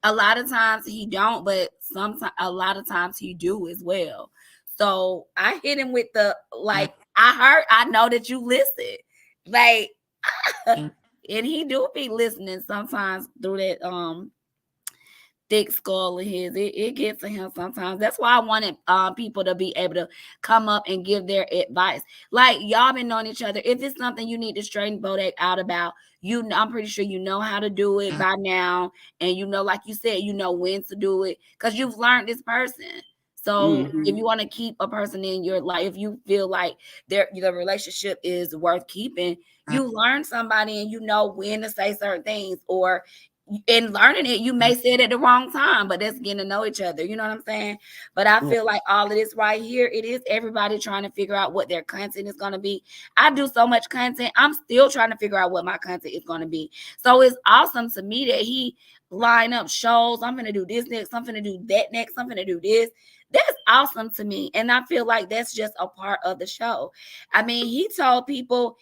a lot of times he don't, but sometimes a lot of times he do as well. So I hit him with the like, I know that you listen, like, and he do be listening sometimes through that thick skull of his. It gets to him sometimes. That's why I wanted people to be able to come up and give their advice. Like y'all been knowing each other. If it's something you need to straighten Bodak out about, I'm pretty sure you know how to do it by now, and like you said, you know when to do it because you've learned this person. So if you want to keep a person in your life, if you feel like the relationship is worth keeping, you learn somebody and you know when to say certain things, or in learning it, you may say it at the wrong time, but that's getting to know each other. You know what I'm saying? But I feel like all of this right here, it is everybody trying to figure out what their content is going to be. I do so much content. I'm still trying to figure out what my content is going to be. So it's awesome to me that he line up shows. I'm going to do this next. I'm going to do that next. I'm going to do this. That's awesome to me. And I feel like that's just a part of the show. I mean, he told people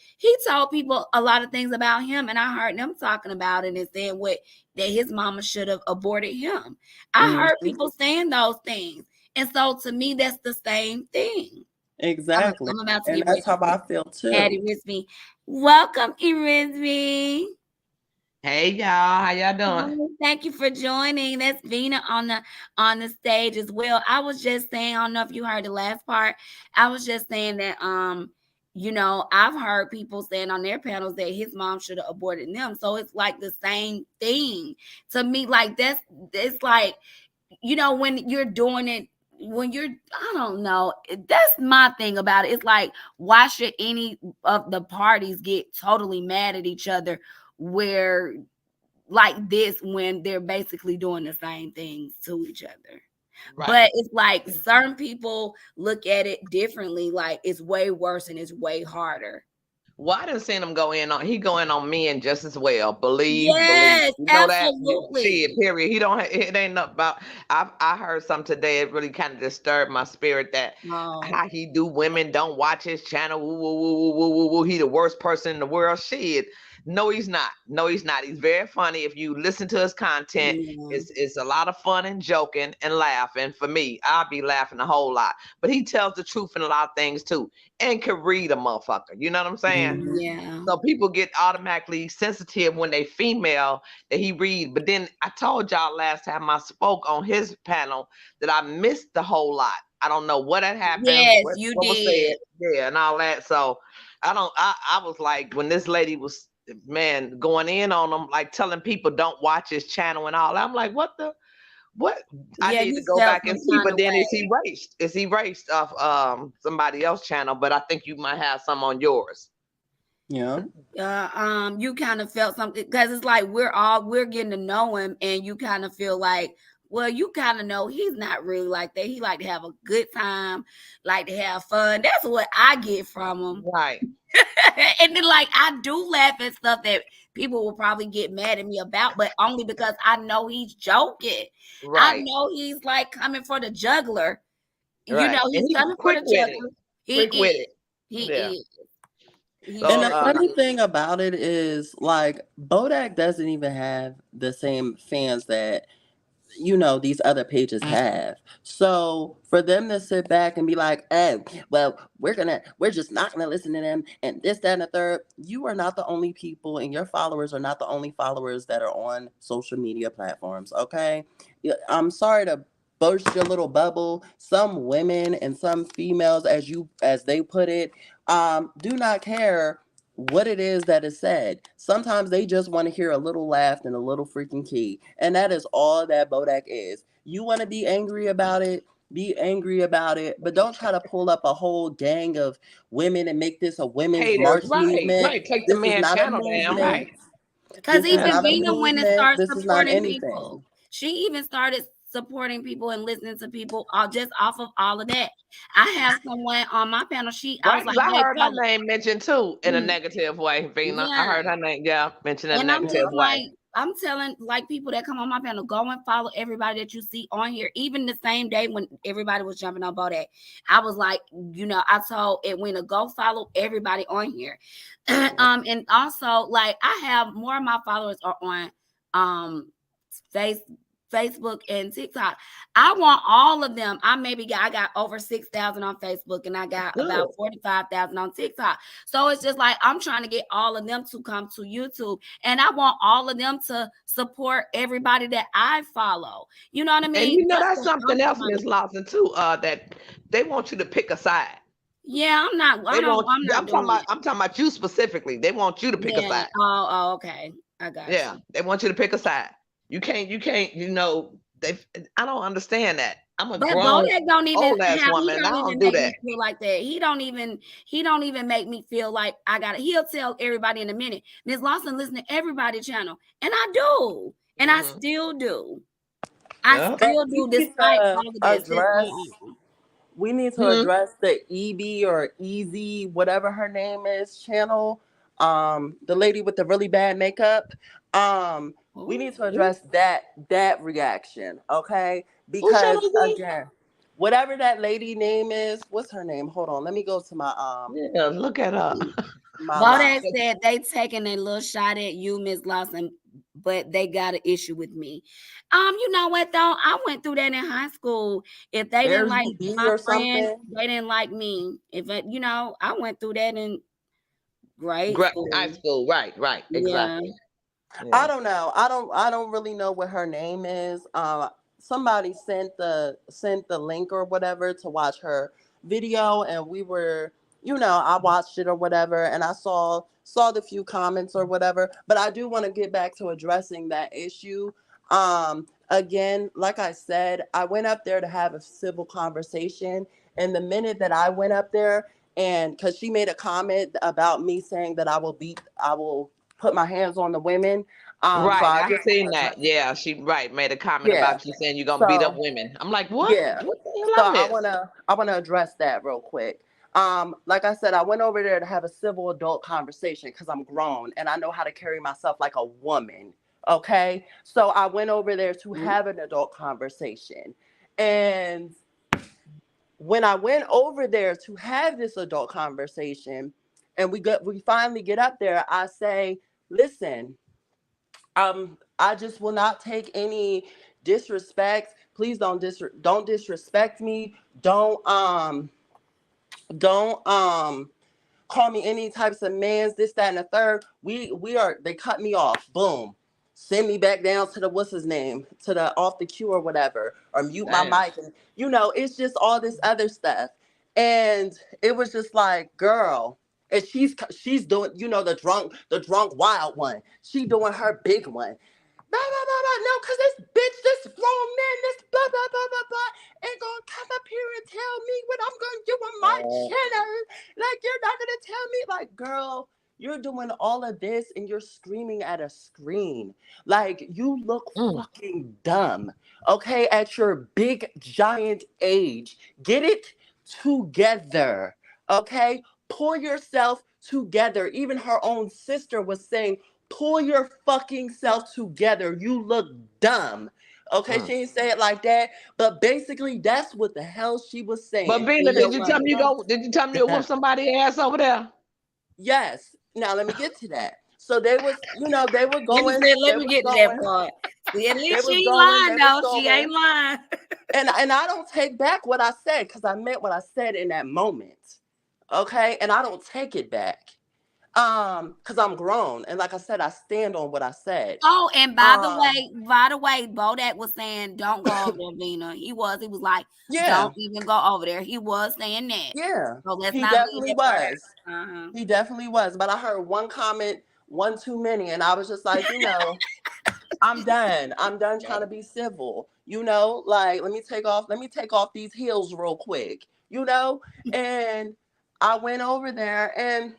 a lot of things about him, and I heard them talking about it and saying that his mama should have aborted him. I heard people saying those things. And so to me, that's the same thing. Exactly. I'm about to And get that's ready. how I feel too. Addie Risby. Welcome, Irisby. Hey y'all, how y'all doing? Oh, thank you for joining. That's Vina on the stage as well. I was just saying, I don't know if you heard the last part. I was just saying that I've heard people saying on their panels that his mom should have aborted them. So it's like the same thing to me. Like it's like, when you're doing it, I don't know. That's my thing about it. It's like, why should any of the parties get totally mad at each other where like this when they're basically doing the same things to each other? Right. But it's like certain people look at it differently, like it's way worse and it's way harder. Well, I didn't see him go in on. He going on men just as well. Believe. Yes, You know that shit. absolutely. Period. He don't. It ain't nothing about. I heard something today. It really kind of disturbed my spirit that Oh, how he do women don't watch his channel. Woo, woo, woo, woo, woo, woo, woo. He the worst person in the world. Shit. No, he's not. No, he's not. He's very funny. If you listen to his content, yeah. it's a lot of fun and joking and laughing. For me, I'll be laughing a whole lot. But he tells the truth in a lot of things too, and can read a motherfucker. You know what I'm saying? Yeah. So people get automatically sensitive when they female that he read. But then I told y'all last time I spoke on his panel that I missed the whole lot. I don't know what had happened, Yes, what, you what was said, did. yeah, and all that. So I was like, when this lady was, man, going in on him, like telling people don't watch his channel and all that. I'm like, what? I Yeah, need to you go felt back and some see. kind But of then way. is he raced off somebody else's channel? But I think you might have some on yours. Yeah. You kind of felt something because it's like we're getting to know him, and you kind of feel like, well, you kind of know he's not really like that. He like to have a good time, like to have fun. That's what I get from him. Right. And then like I do laugh at stuff that people will probably get mad at me about, but only because I know he's joking. I Right. know he's like coming for the juggler. Right. And He's he's coming for quick the with it. juggler. He Quick with is. it. He Yeah. is. He So And the sure funny is. thing about it is, like, Bodak doesn't even have the same fans that these other pages have. So for them to sit back and be like, oh, well, we're just not gonna listen to them and this, that, and the third, you are not the only people, and your followers are not the only followers that are on social media platforms. Okay. I'm sorry to burst your little bubble. Some women and some females, as they put it, do not care what it is that is said. Sometimes they just want to hear a little laugh and a little freaking key. And that is all that Bodak is. You want to be angry about it? Be angry about it. But don't try to pull up a whole gang of women and make this a women's haters, march right, movement. right. Take the This is man not a channel down, movement. right. Because This is even not a Vina went and movement. started This is not supporting people. anything. She even started supporting people and listening to people just off of all of that. I have someone on my panel. I was Right, like, because I hey, heard her follow. name mentioned too in a Mm, negative way, Vina. I yeah. heard her name, yeah, mentioned in a And I'm negative just way. like, I'm telling like people that come on my panel, go and follow everybody that you see on here. Even the same day when everybody was jumping on Bodak, I was like, I told Edwina, go follow everybody on here. And also like I have more of my followers are on face Facebook and TikTok. I want all of them. I got over 6,000 on Facebook and I got about Good. 45,000 on TikTok. So it's just like I'm trying to get all of them to come to YouTube, and I want all of them to support everybody that I follow. You know what I And mean? you know That's that's what I'm something else, trying to. Miss Lawson, too. That they want you to pick a side. Yeah, I'm not. They want. I'm not doing that. I'm talking about you specifically. They want you to pick a Yeah. side. Okay. I got Yeah, you. they want you to pick a side. You can't. You can't. You know. They. I don't understand that. I'm a But grown, Bodak don't even old ass have. He woman. And I don't don't even do make that. me feel like that. He don't even. He don't even make me feel like I got it. He'll tell everybody in a minute. Miss Lawson listen to everybody channel, and I do, and I Hmm. still do. I Yeah. And still we do, need despite to all of this that's going address on. we need to Hmm. address the EB or Easy, whatever her name is, channel. The lady with the really bad makeup. We Oh, need to address that reaction, okay? Who channel Because is that? again, whatever that lady name is, what's her name? Hold on, let me go to Yeah. Look at her. my Bodak line. said they taking a little shot at you, Miss Lawson, but they got an issue with me. You know what though? I went through that in high school. If they didn't like Airbnb my or friends, something. they didn't like me. I went through that in grade High school. school. Right. Right. Yeah. Exactly. I Yeah. don't know. I don't really know what her name is. Somebody sent the link or whatever to watch her video, and we were, I watched it or whatever, and I saw the few comments or whatever. But I do want to get back to addressing that issue. Again, like I said, I went up there to have a civil conversation, and the minute that I went up there, and because she made a comment about me saying that I will put my hands on the women. So Right. I I just seen want to that. address Yeah. that. She made a comment Yeah. about you saying you're gonna beat up So women. I'm like, what? yeah. What the So hell I miss? I wanna address that real quick. Like I said, I went over there to have a civil adult conversation because I'm grown and I know how to carry myself like a woman. Okay. So I went over there to Mhm. have an adult conversation. And when I went over there to have this adult conversation and we finally get up there, I say, listen, I just will not take any disrespect. Please don't disrespect me. Don't call me any types of mans, this, that, and the third. They cut me off. Boom. Send me back down to the what's his name? To the off the queue or whatever. Or mute my Damn. mic. And it's just all this other stuff. And it was just like, girl. And she's doing, the drunk wild one. She doing her big one. Blah blah blah blah. No, cause this grown man, this blah blah blah blah blah, ain't gonna come up here and tell me what I'm gonna do on my Uh, channel. Like you're not gonna tell me, like, girl, you're doing all of this and you're screaming at a screen. Like you look mm, fucking dumb. Okay, at your big giant age, get it together. Okay, pull yourself together. Even her own sister was saying, pull your fucking self together. You look dumb. Okay, mm. she didn't say it like that, but basically that's what the hell she was But saying. Bina, You know did you tell what? me you go? Did you tell me to whoop somebody ass over there? Yes. Now let me get to that. So they was, they were Let me going, say, let they me was get to that going, part. See, at they least she was ain't going, lying they was though. She ain't going. lying. And I don't take back what I said because I meant what I said in that moment. Okay? And I don't take it back. Because I'm grown. And like I said, I stand on what I said. Oh, and Um, by the way, Bodak was saying, "Don't go over there, Vina." He was like, yeah. "Don't even go over there." He was saying that. Yeah, So let's he not leave definitely that part was. out. Uh-huh. He definitely was. But I heard one comment, one too many, and I was just like, I'm done. I'm done trying to be civil. Like let me take off these heels real quick. And I went over there and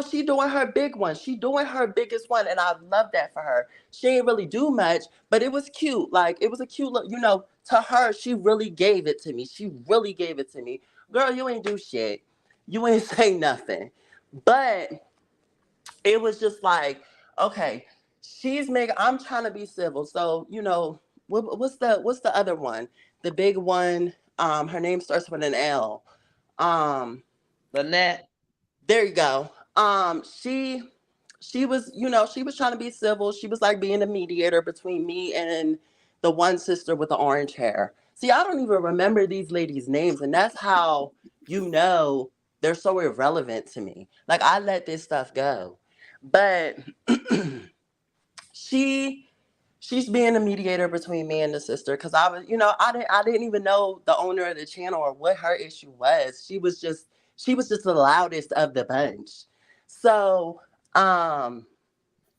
she doing her big one. She doing her biggest one, and I love that for her. She didn't really do much, but it was cute. Like it was a cute look. To her, she really gave it to me. She really gave it to me. Girl, you ain't do shit. You ain't say nothing. But it was just like, okay, I'm trying to be civil. So, what's the other one? The big one, her name starts with an L. Um, Lynette. there you go. She was trying to be civil. She was like being a mediator between me and the one sister with the orange hair. See, I don't even remember these ladies' names, and that's how you know they're so irrelevant to me. Like I let this stuff go. But she she's being a mediator between me and the sister because I was, I didn't even know the owner of the channel or what her issue was. She was just the loudest of the bunch. So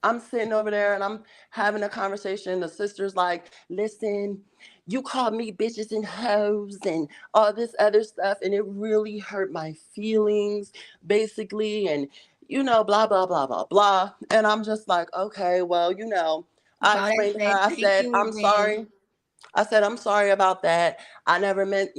I'm sitting over there and I'm having a conversation. The sister's like, listen, you called me bitches and hoes and all this other stuff. And it really hurt my feelings, basically. And, blah, blah, blah, blah, blah. And I'm just like, okay, well, I Bodak explained to her, said, I "Thank said, you, I'm Revenge." sorry. I said, I'm sorry about that. I never meant,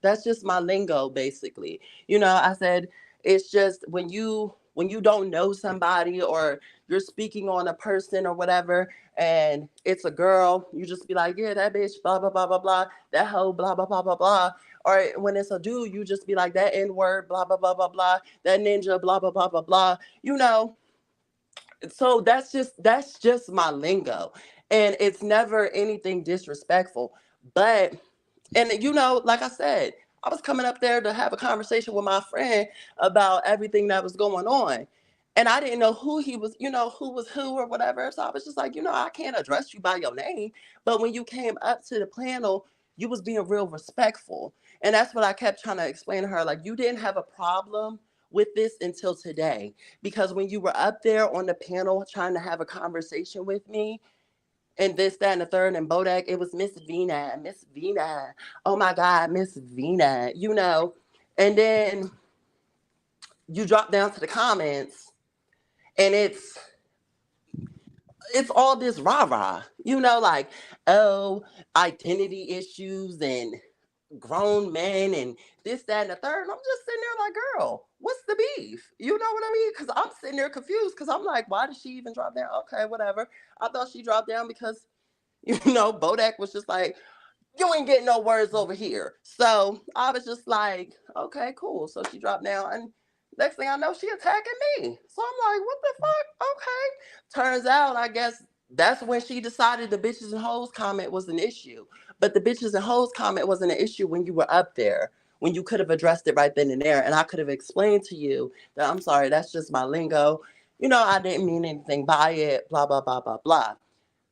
that's just my lingo, basically. I said, it's just when you don't know somebody or you're speaking on a person or whatever, and it's a girl, you just be like, yeah, that bitch, blah, blah, blah, blah, blah, that hoe, blah, blah, blah, blah, blah. Or when it's a dude, you just be like, that N word, blah, blah, blah, blah, blah, that ninja, blah, blah, blah, blah, blah. So that's just my lingo, and it's never anything disrespectful. But and like I said, I was coming up there to have a conversation with my friend about everything that was going on, and I didn't know who he was, who was who or whatever. So I was just like, I can't address you by your name. But when you came up to the panel, you was being real respectful, and that's what I kept trying to explain to her. Like, you didn't have a problem with this until today, because when you were up there on the panel trying to have a conversation with me, and this, that, and the third, and Bodak, it was Miss Vina, Miss Vina. Oh my God, Miss Vina, And then you drop down to the comments, and it's all this rah-rah, like, oh, identity issues and grown men and this, that, and the third. And I'm just sitting there like, girl, what's the beef? You know what I mean? Because I'm sitting there confused because I'm like, why did she even drop down? Okay, whatever. I thought she dropped down because, Bodak was just like, you ain't getting no words over here. So I was just like, okay, cool. So she dropped down, and next thing I know, she attacking me. So I'm like, what the fuck? Okay. Turns out, I guess that's when she decided the bitches and hoes comment was an issue. But the bitches and hoes comment wasn't an issue when you were up there, when you could have addressed it right then and there. And I could have explained to you that, I'm sorry, that's just my lingo. I didn't mean anything by it, blah, blah, blah, blah, blah.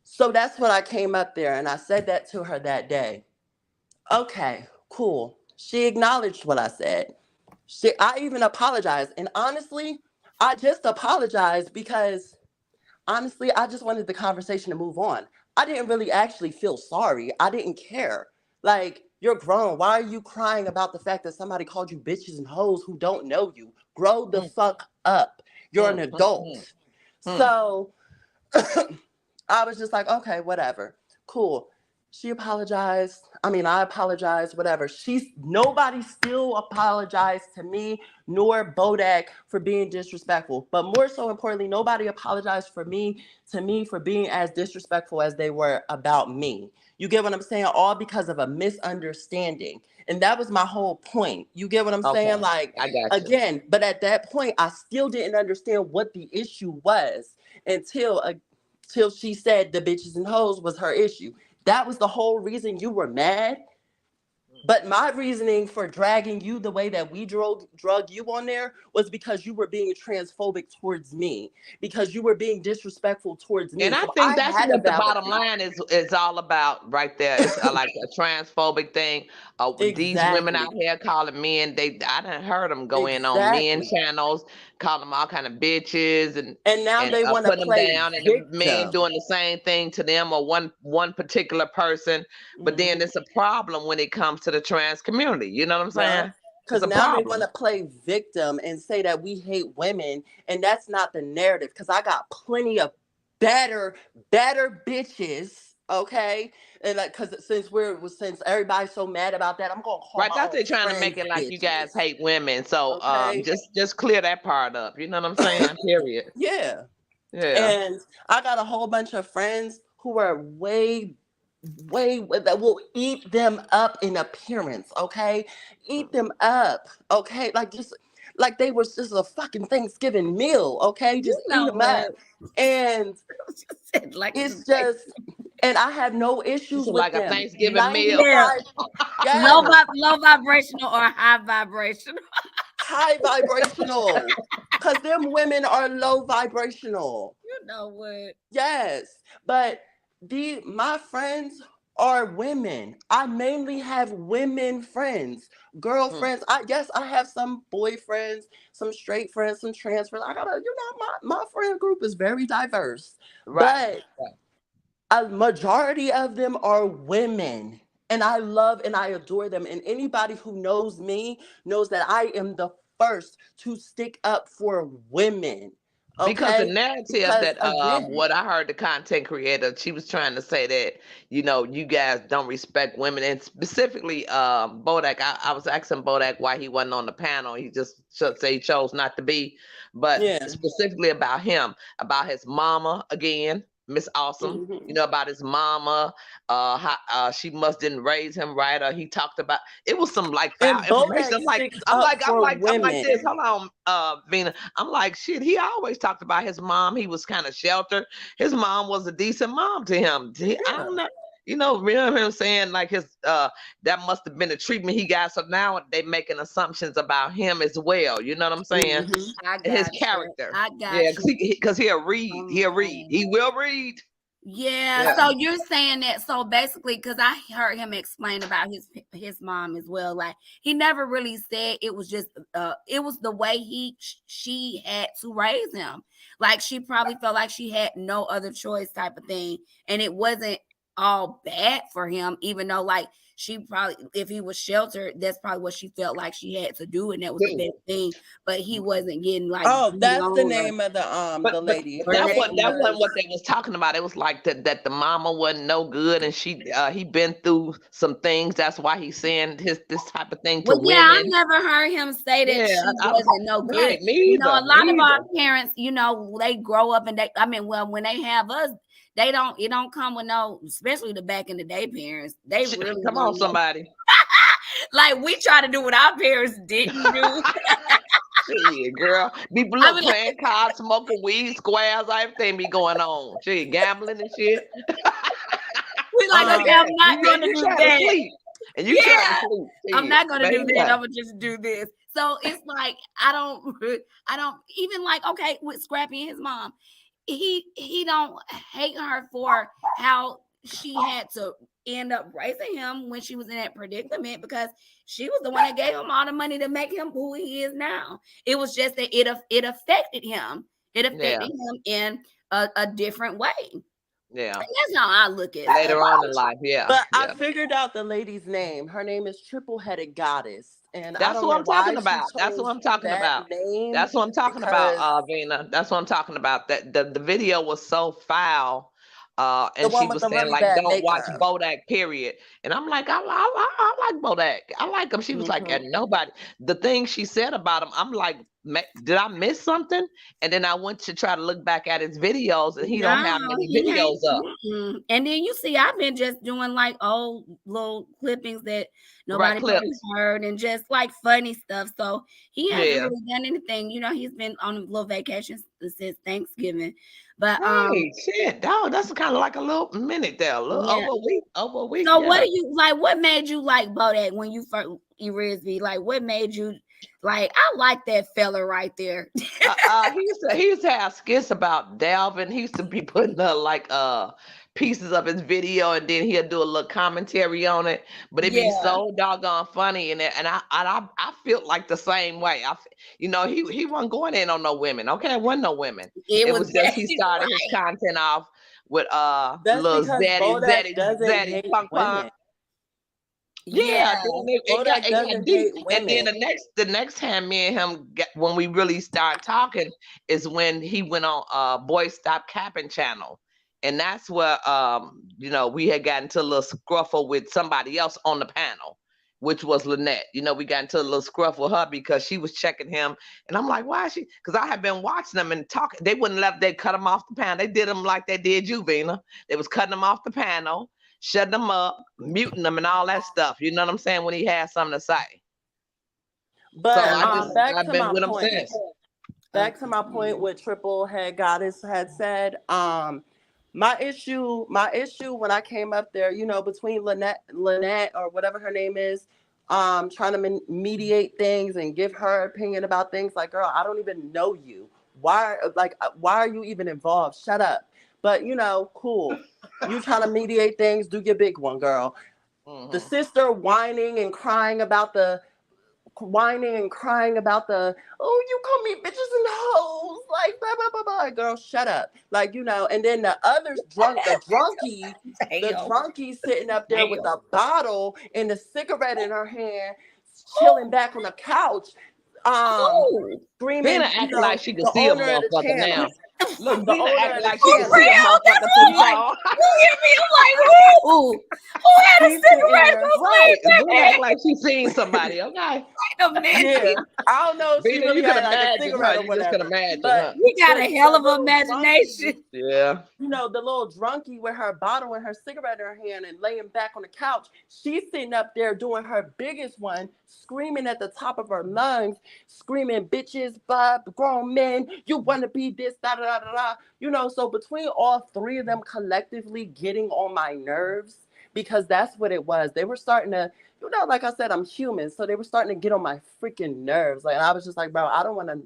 So that's when I came up there and I said that to her that day. Okay, cool. She acknowledged what I said. I even apologized. And honestly, I just apologized because honestly, I just wanted the conversation to move on. I didn't really actually feel sorry. I didn't care. Like, you're grown. Why are you crying about the fact that somebody called you bitches and hoes who don't know you? Grow the Mm, fuck up. You're an mm, mm, adult. mm, mm. So I was just like, okay, whatever. Cool. She apologized. I mean, I apologized, whatever. Nobody still apologized to me nor Bodak for being disrespectful. But more so importantly, nobody apologized to me for being as disrespectful as they were about me. You get what I'm saying? All because of a misunderstanding. And that was my whole point. You get what I'm saying? Okay, Like, I got you. again, but at that point, I still didn't understand what the issue was until till she said the bitches and hoes was her issue. That was the whole reason you were mad. But my reasoning for dragging you the way that we drug you on there was because you were being transphobic towards me, because you were being disrespectful towards And me. I So think I that's had a what the valid bottom reason. line is all about right there. It's like a transphobic thing. These women out Exactly. here calling men, I done heard them go in on men Exactly. channels, call them all kind of bitches And now and they want to putting them play down, and the men victim. doing the same thing to them or one particular person. But then Hmm. it's a problem when it comes to the trans community. You know what I'm Yeah. saying? It's Because a now they want problem. to play victim and say that we hate women, and that's not the narrative. Because I got plenty of better bitches. Okay, and like, because since everybody's so mad about that, I'm gonna call Right, my that's own they trying to make friends it like you guys bitches. hate women. So Okay, just clear that part up. You know what I'm saying? Period. yeah. Yeah. And I got a whole bunch of friends who are way that will eat them up in appearance, okay? Eat them up, okay? Like, just like they was just a fucking Thanksgiving meal, okay? You Just eat know them what? up. And Just said like it's a it's just Thanksgiving. and I have no This issues is with like a them. Thanksgiving meal. 95, Yeah, yes, low vibrational or high vibrational. high vibrational. Cause them women are low vibrational. You know what? Yes, but my friends are women. I mainly have women friends, Hmm. girlfriends. I have some boyfriends, some straight friends, some trans friends. I gotta, my friend group is very diverse, Right. but Right. a majority of them are women. And I love and I adore them. And anybody who knows me knows that I am the first to stick up for women. Because the Okay? narrative Because that again, what I heard the content creator, she was trying to say that, you guys don't respect women, and specifically Bodak. I was asking Bodak why he wasn't on the panel. He just should say he chose not to be, but yeah. specifically about him, about his mama again, Miss Awesome. Mhm. About his mama, how she must didn't raise him right, or he talked about it was some like foul And information. Bodak I'm like, sticks I'm up like, I'm for like, I'm like this. women. Hold on, Vina. I'm like, shit, he always talked about his mom. He was kind of sheltered. His mom was a decent mom to him. I Yeah. don't know. Remember him saying like his that must have been the treatment he got. So now they making assumptions about him as well. You know what I'm saying? Hmm. I His got you. character. I Yeah, got because you. he'll read. He'll read. Okay. He will read. Yeah, Yeah. so you're saying that so basically because I heard him explain about his mom as well. Like he never really said it was just it was the way she had to raise him. Like she probably felt like she had no other choice type of thing. And it wasn't all bad for him, even though like she probably if he was sheltered, that's probably what she felt like she had to do, and that was the Too. best thing. But he wasn't getting like Oh, beat that's the on or name of But the but lady. but Her or that name wasn't that anything. wasn't was what they was talking about. It was like that the mama wasn't no good, and he been through some things. That's why he's saying this type of thing to Well, yeah, I women. never heard him say that Yeah, she wasn't no right. good. Me You know, either. a Me lot of our either. parents, they grow up and I mean, well, when they have us, it don't come with no, especially the back in the day parents. They really Come on, don't know. somebody. Like we try to do what our parents didn't do. Shit, girl. People I look mean, like, playing cards, smoking weed, squares, everything be going on. Shit, gambling and shit. we like, I'm like, okay, um I'm hey, not and gonna you do trying to that. sleep. And you trying to Yeah. sleep. I'm Shit, not gonna do that. baby. I'm gonna just do this. So it's like I don't even like okay with Scrappy and his mom. He don't hate her for how she had to end up raising him when she was in that predicament because she was the one that gave him all the money to make him who he is now. It was just that it affected him. It Yeah, affected him in a different way. And yeah. that's how I look at stuff. Later on in life, yeah, but I yeah. figured out the lady's name. Her name is Triple Headed Goddess. And I That's don't what know I'm why talking she about. That's what chose I'm talking that about. name That's what I'm talking about, because Vina. That's what I'm talking about. That the video was so foul. the And one she with was the saying really like, bad don't watch makeup. Bodak, period. And I'm like, I like Bodak. I like him. She was like, Hmm. and nobody. The thing she said about him, I'm like, did I miss something? And then I went to try to look back at his videos, and he don't No, have many he ain't. videos up. Mm-mm. And then you see, I've been just doing like old little clippings that Right, nobody probably clips. heard and just like funny stuff. So he hasn't Yeah. really done anything. He's been on a little vacation since Thanksgiving. But Right. Shit, dog. That's kind of like a little minute there, a little yeah. over a week. Over a week. So what Yeah. do you like? What made you like Bodak when you first me? Like what made you like? I like that fella right there. He used to have skits about Dalvin. He used to be putting like pieces of his video, and then he'll do a little commentary on it. But it be Yeah, so doggone funny, and I feel like the same way. He wasn't going in on no women. Okay, it wasn't no women. it It was was just he started his right. content off with That's little because Bodak doesn't zaddy hate punk punk. women. Yeah, Yeah. then Bodak it got doesn't deep. hate And then women. the next time me and him when we really started talking is when he went on Boy Stop Capping channel. And that's where we had gotten into a little scruffle with somebody else on the panel, which was Lynette. We got into a little scruffle with her because she was checking him. And I'm like, why is she? Because I had been watching them and talking. They wouldn't let they cut him off the panel. They did him like they did you, Vina. They was cutting him off the panel, shutting them up, muting them, and all that stuff. You know what I'm saying? When he had something to say. So But back I've to been my with him point. since. Back to my point, what Triple Head Goddess had said. my issue when I came up there, between Lynette or whatever her name is, trying to mediate things and give her opinion about things. Like, girl, I don't even know you. Why are you even involved? Shut up. But cool. You trying to mediate things? Do your big one, girl. The Mm-hmm. sister whining and crying about the, oh, you call me bitches and hoes, like blah blah blah blah. Girl, shut up. Like, and then the others drunk, the Damn. drunkie sitting up there with Damn. a bottle and a cigarette in her hand, chilling back on the couch, um, Oh, Vina screaming, acting like she can the see a owner of the motherfucker now. channel. Look, The Vina owner acting of the like she for can see channel. a real? That's motherfucker what through the I'm like. phone. You hear me? I'm like, who? Who had a She's sitting cigarette there. gonna Right. slam Vina back? act like she seen somebody. Okay. Wait a Yeah. minute. I don't know if she Vina, really you can had like a imagine her. cigarette or You just can whatever. imagine But her. You got the a hell the of an little drunkie, imagination. Yeah. the little drunkie with her bottle and her cigarette in her hand and laying back on the couch, she's sitting up there doing her biggest one, screaming at the top of her lungs, screaming, bitches, Bob, grown men, you want to be this, da da da da da. So between all three of them collectively getting on my nerves, because that's what it was. They were starting to, like I said, I'm human. So they were starting to get on my freaking nerves. Like, and I was just like, bro, I don't want to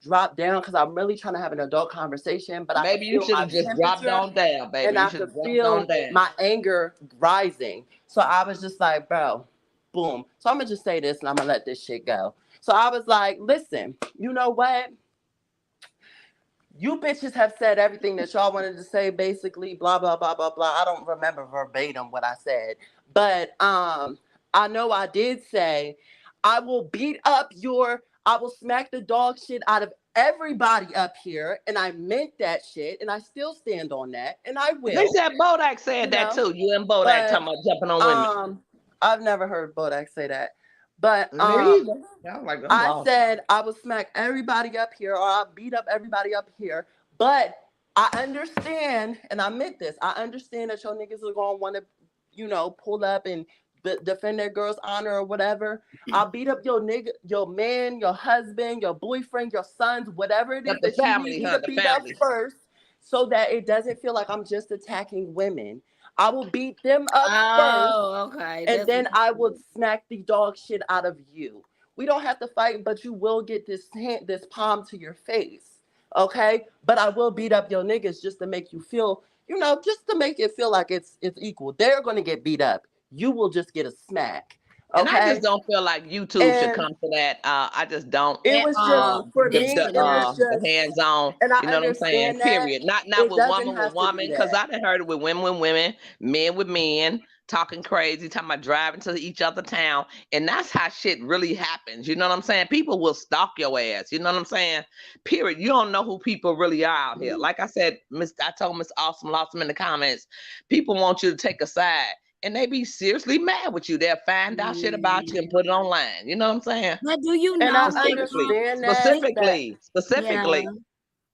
drop down because I'm really trying to have an adult conversation, but I could Maybe you feel should my have just dropped temperature on down, and baby. You I should could have dropped on feel down. my anger rising. So I was just like, bro, boom. So I'm going to just say this and I'm going to let this shit go. So I was like, listen, you know what? You bitches have said everything that y'all wanted to say, basically, blah, blah, blah, blah, blah. I don't remember verbatim what I said. But I know I did say, I will smack the dog shit out of everybody up here. And I meant that shit. And I still stand on that. And I They will, said Bodak you said that know. too. You and Bodak But talking about jumping on women. um, I've never heard Bodak say that. But Me either. I was like, I'm I lost. said I would smack everybody up here or I'll beat up everybody up here. But I understand, and I meant this, I understand that your niggas are going to want to, pull up and defend their girl's honor or whatever. I'll beat up your nigga, your man, your husband, your boyfriend, your sons, whatever it But is the that you need family, me huh? to The beat up family. first so that it doesn't feel like I'm just attacking women. I will beat them up first Oh, okay. and That's what then I you would smack the dog shit out of you. We don't have to fight, but you will get this palm to your face, okay? But I will beat up your niggas just to make you feel, just to make it feel like it's equal. They're gonna get beat up. You will just get a smack, And I just okay? don't feel like YouTube should And come to that. I just don't. it at was just all. for The It's me. It was the just, hands on. and I You know what I'm saying? understand that Period. Not it with doesn't woman with have to be woman, because that. I done heard it with women, men with men, talking crazy, talking about driving to each other town, and that's how shit really happens. You know what I'm saying? People will stalk your ass. You know what I'm saying? Period. You don't know who people really are out here. Like I said, I told Miss Awesome Lost in the comments. People want you to take a side. And they be seriously mad with you. They'll find out shit about you and put it online. You know what I'm saying? But do you And I know Specifically, sometimes? understand that specifically, Yeah, specifically.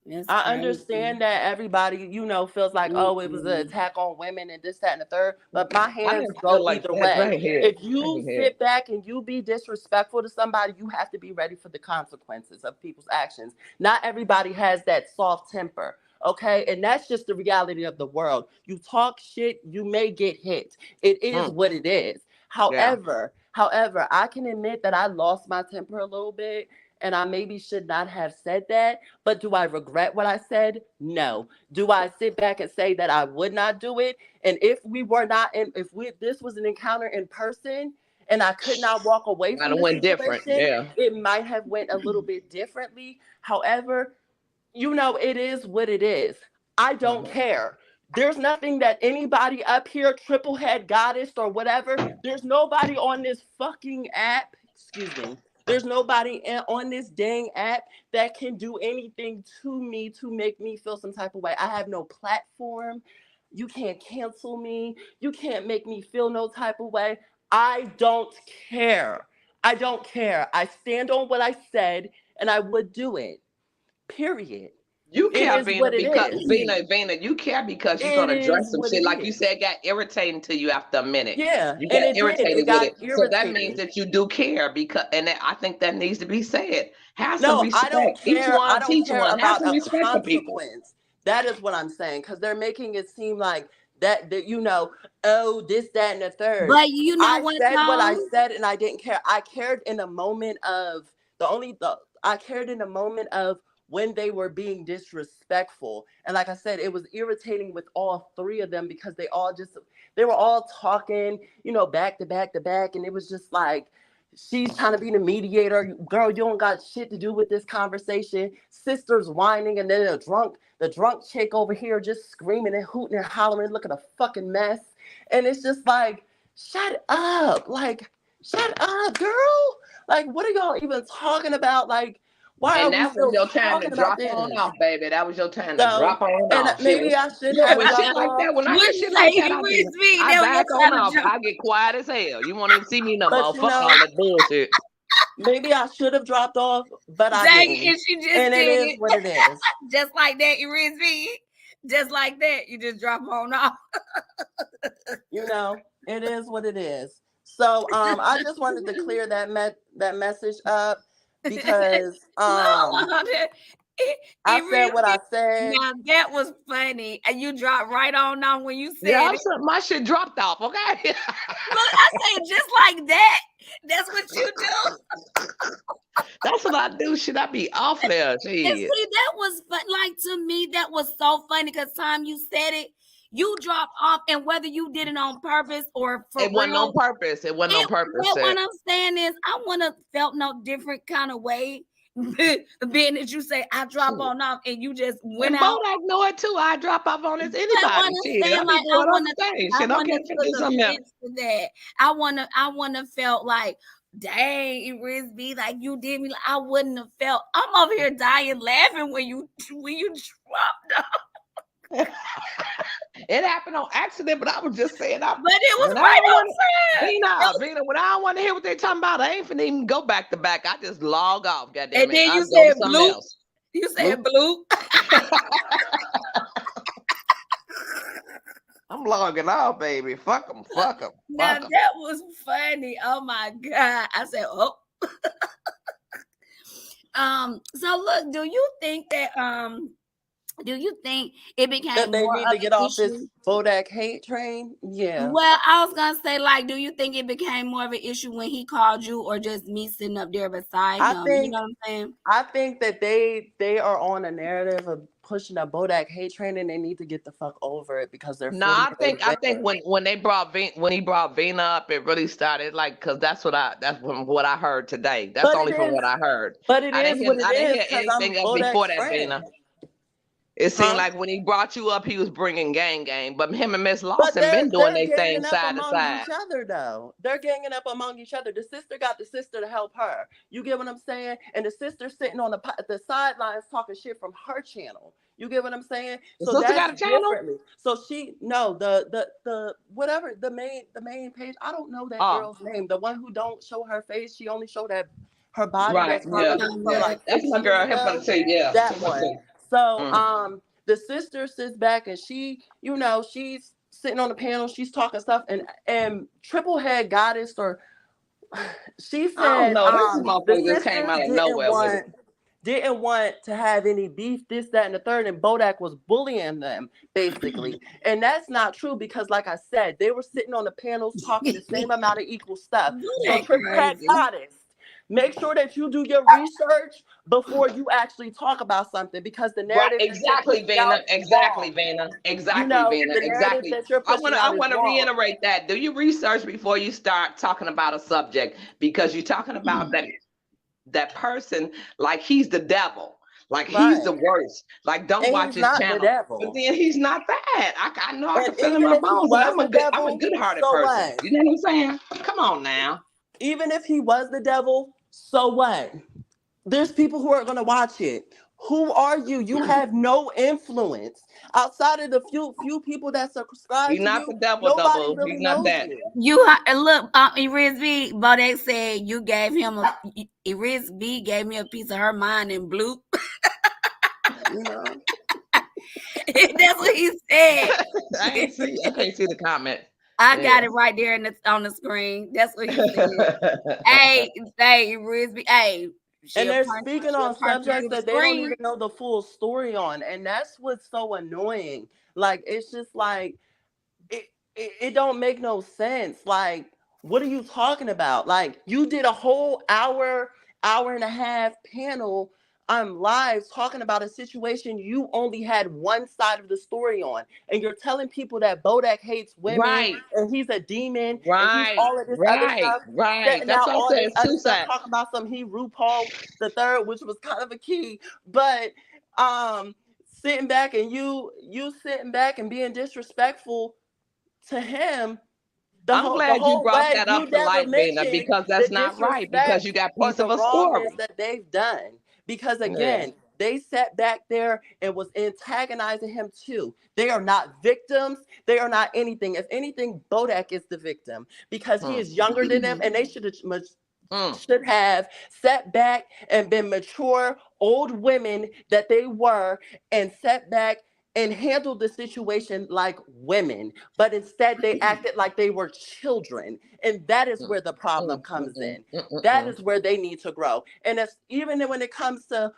it's I crazy. understand that everybody, feels like, oh, it was an Mm-mm. attack on women and this, that, and the third. But my I hands didn't go feel like either that. I way. ain't hear it. If I you ain't hear it. sit back and you be disrespectful to somebody, you have to be ready for the consequences of people's actions. Not everybody has that soft temper. Okay. And that's just the reality of the world. You talk shit, you may get hit. It is Mm, what it is. yeah. However, I can admit that I lost my temper a little bit and I maybe should not have said that. But do I regret what I said? No. Do I sit back and say that I would not do it? And if we were not in, if we this was an encounter in person and I could not walk away Might from have the went different. situation, Yeah. it might have went a little bit differently. However, it is what it is. I don't Mhm. care. There's nothing that anybody up here, triple head goddess or whatever, there's nobody on this fucking app, excuse me, there's nobody on this dang app that can do anything to me to make me feel some type of way. I have no platform. You can't cancel me. You can't make me feel no type of way. I don't care. I don't care. I stand on what I said and I would do it. Period. You It care, is Vina, what it because is. Vina, you care because you're It gonna is address some what shit. it Like you is. said, got irritating to you after a minute. Yeah, You and got it did. irritated It with got it. So that means irritating. that you do care, because and I think that needs to be said. Have some No, I respect. don't Each care. I one don't teach care one. Have about some a respect for people. consequence. That is what I'm saying, because they're making it seem like that oh, this, that, and the third. But you know I what said what I though? said, and I didn't care. I cared in a moment of I cared in a moment of when they were being disrespectful. And like I said, it was irritating with all three of them because they were all talking, back to back to back, and it was just like she's trying to be the mediator. Girl, you don't got shit to do with this conversation. Sisters whining, and then the drunk chick over here just screaming and hooting and hollering, looking a fucking mess. And it's just like, shut up. Like, shut up, girl. Like, what are y'all even talking about? Like, why are And we that was still your time to talking about drop on this? off, baby. That was your time to So, drop on and off. Shit. maybe I should Yeah, have when shit dropped like off, that, when I hear Wouldn't shit say like that, he reads me. I That was back your on time to off. jump. I get quiet as hell. You won't even see me no but more. Fuck all that bullshit. maybe I should have dropped off, but I Dang, didn't. and she just And it did is it. what it is. Just like that, you reads me. Just like that, you just drop on off. It is what it is. So I just wanted to clear that message up because No, it I said reads what me. I said. Now that was funny, and you dropped right on off when you Yeah, said it. my shit dropped off, okay? Look, I said just like that. That's what you do. That's what I do. Shit, I be off there. And Shit. see, that was fun. Like to me, that was so funny because time you said it, you dropped off, and whether you did it on purpose or for It wasn't on real, purpose. It wasn't on purpose. but what I'm saying is, I wouldn't have felt no different kind of way, being that you say I drop on off and you just went And out. Bodak know it too. I drop off on this But what anybody. I'm Shit, I saying, be like doing other things. Shit, okay, I do took something else. offense to that. I wanna felt like, dang, it really be like you did me. I wouldn't have felt. I'm over here dying laughing when you dropped off. It happened on accident, but I was just saying. But it was right on time. Vina, when I don't want to hear what they talking about, I ain't finna even go back to back. I just log off, goddamn And it. then I you go to said something blue. else. You said blue. I'm logging off, baby. Fuck them. Fuck them. Now Fuck them. that was funny. Oh my god! I said, oh. So look, do you think it became That they more need of to get an off issue? this Bodak hate train. Yeah. Well, I was gonna say, like, do you think it became more of an issue when he called you, or just me sitting up there beside I him? You think know what I'm saying? I think that they are on a narrative of pushing a Bodak hate train, and they need to get the fuck over it because they're No, 40 I years think later. when they brought when he brought Vina up, it really started like because that's from what I heard today. That's But only it from is what I heard. but it is what it I didn't is hear because I'm anything else before Bodak's that, Vina. friend. It seemed Huh? like when he brought you up, he was bringing gang, but him and Miss But Lawson been doing they're their thing ganging up side to among side. each other though. They're ganging up among each other. The sister got the sister to help her. You get what I'm saying? And the sister sitting on the sidelines talking shit from her channel. You get what I'm saying? The So sister that's got a channel. differently. So she no the whatever the main page. I don't know that Oh, girl's name. The one who don't show her face. She only showed that her body. right, That's yeah, probably from yeah. like That's 6 my years girl. Him for the ago. tea, yeah. That Him for the one. tea. So Mm. the sister sits back and she's sitting on the panel, she's talking stuff, and Triple Head Goddess, or she I don't said know. This the motherfucker just came sisters out of didn't nowhere with it. want to have any beef, this, that, and the third, and Bodak was bullying them, basically. And that's not true because, like I said, they were sitting on the panels talking the same amount of equal stuff. So That Triple Head crazy. Goddess, make sure that you do your research before you actually talk about something, because the Right, narrative that you're exactly, pushing out Vina. is Exactly, wrong. Vina. Exactly, Vina. The narrative Exactly. that you're pushing I out is want to wrong. reiterate that. Do your research before you start talking about a subject, because you're talking about that person like he's the devil, like he's the Right. worst. Like don't And watch he's his not the channel. But devil. then he's not that. I know I And can feel in even my if he bones that was the I'm a devil, good-hearted so person. what? You know what I'm saying? Come on now. Even if he was the devil, so what? There's people who are going to watch it. Who are you? You have no influence outside of the few people that subscribe He's to not you. the devil, Nobody double. really He's not knows that. you. Look, Rizby, Bodak said you gave him Rizby gave me a piece of her mind in blue. You know. That's what he said. I can't see the comment. I got it right there on the screen. That's what he said. Hey, Rizby. Hey, And they're speaking she'll on punch you subjects through the that they don't even screen. know the full story on. And that's what's so annoying. Like, it's just like, it don't make no sense. Like, what are you talking about? Like, you did a whole hour and a half panel live talking about a situation you only had one side of the story on, and you're telling people that Bodak hates women Right, and he's a demon and he's right, all of this other right, stuff, right. setting That's out what I'm all saying. this It's other two stuff, sides. talking about some he RuPaul the third, which was kind of a key, but um sitting back and you sitting back and being disrespectful to him I'm the glad you whole brought way. that You up to never light, Bina, mentioned because the that's not right. Because disrespect you got or piece of the a wrongness story. that they've done. Because Yeah. again, they sat back there and was antagonizing him too. They are not victims. They are not anything. If anything, Bodak is the victim because he Mm, is younger than them, and they mm. should have sat back and been mature old women that they were, and sat back and handled the situation like women, but instead they acted like they were children, and that is Mm, where the problem mm, comes mm, in. mm, mm, That mm. is where they need to grow. And it's even when it comes to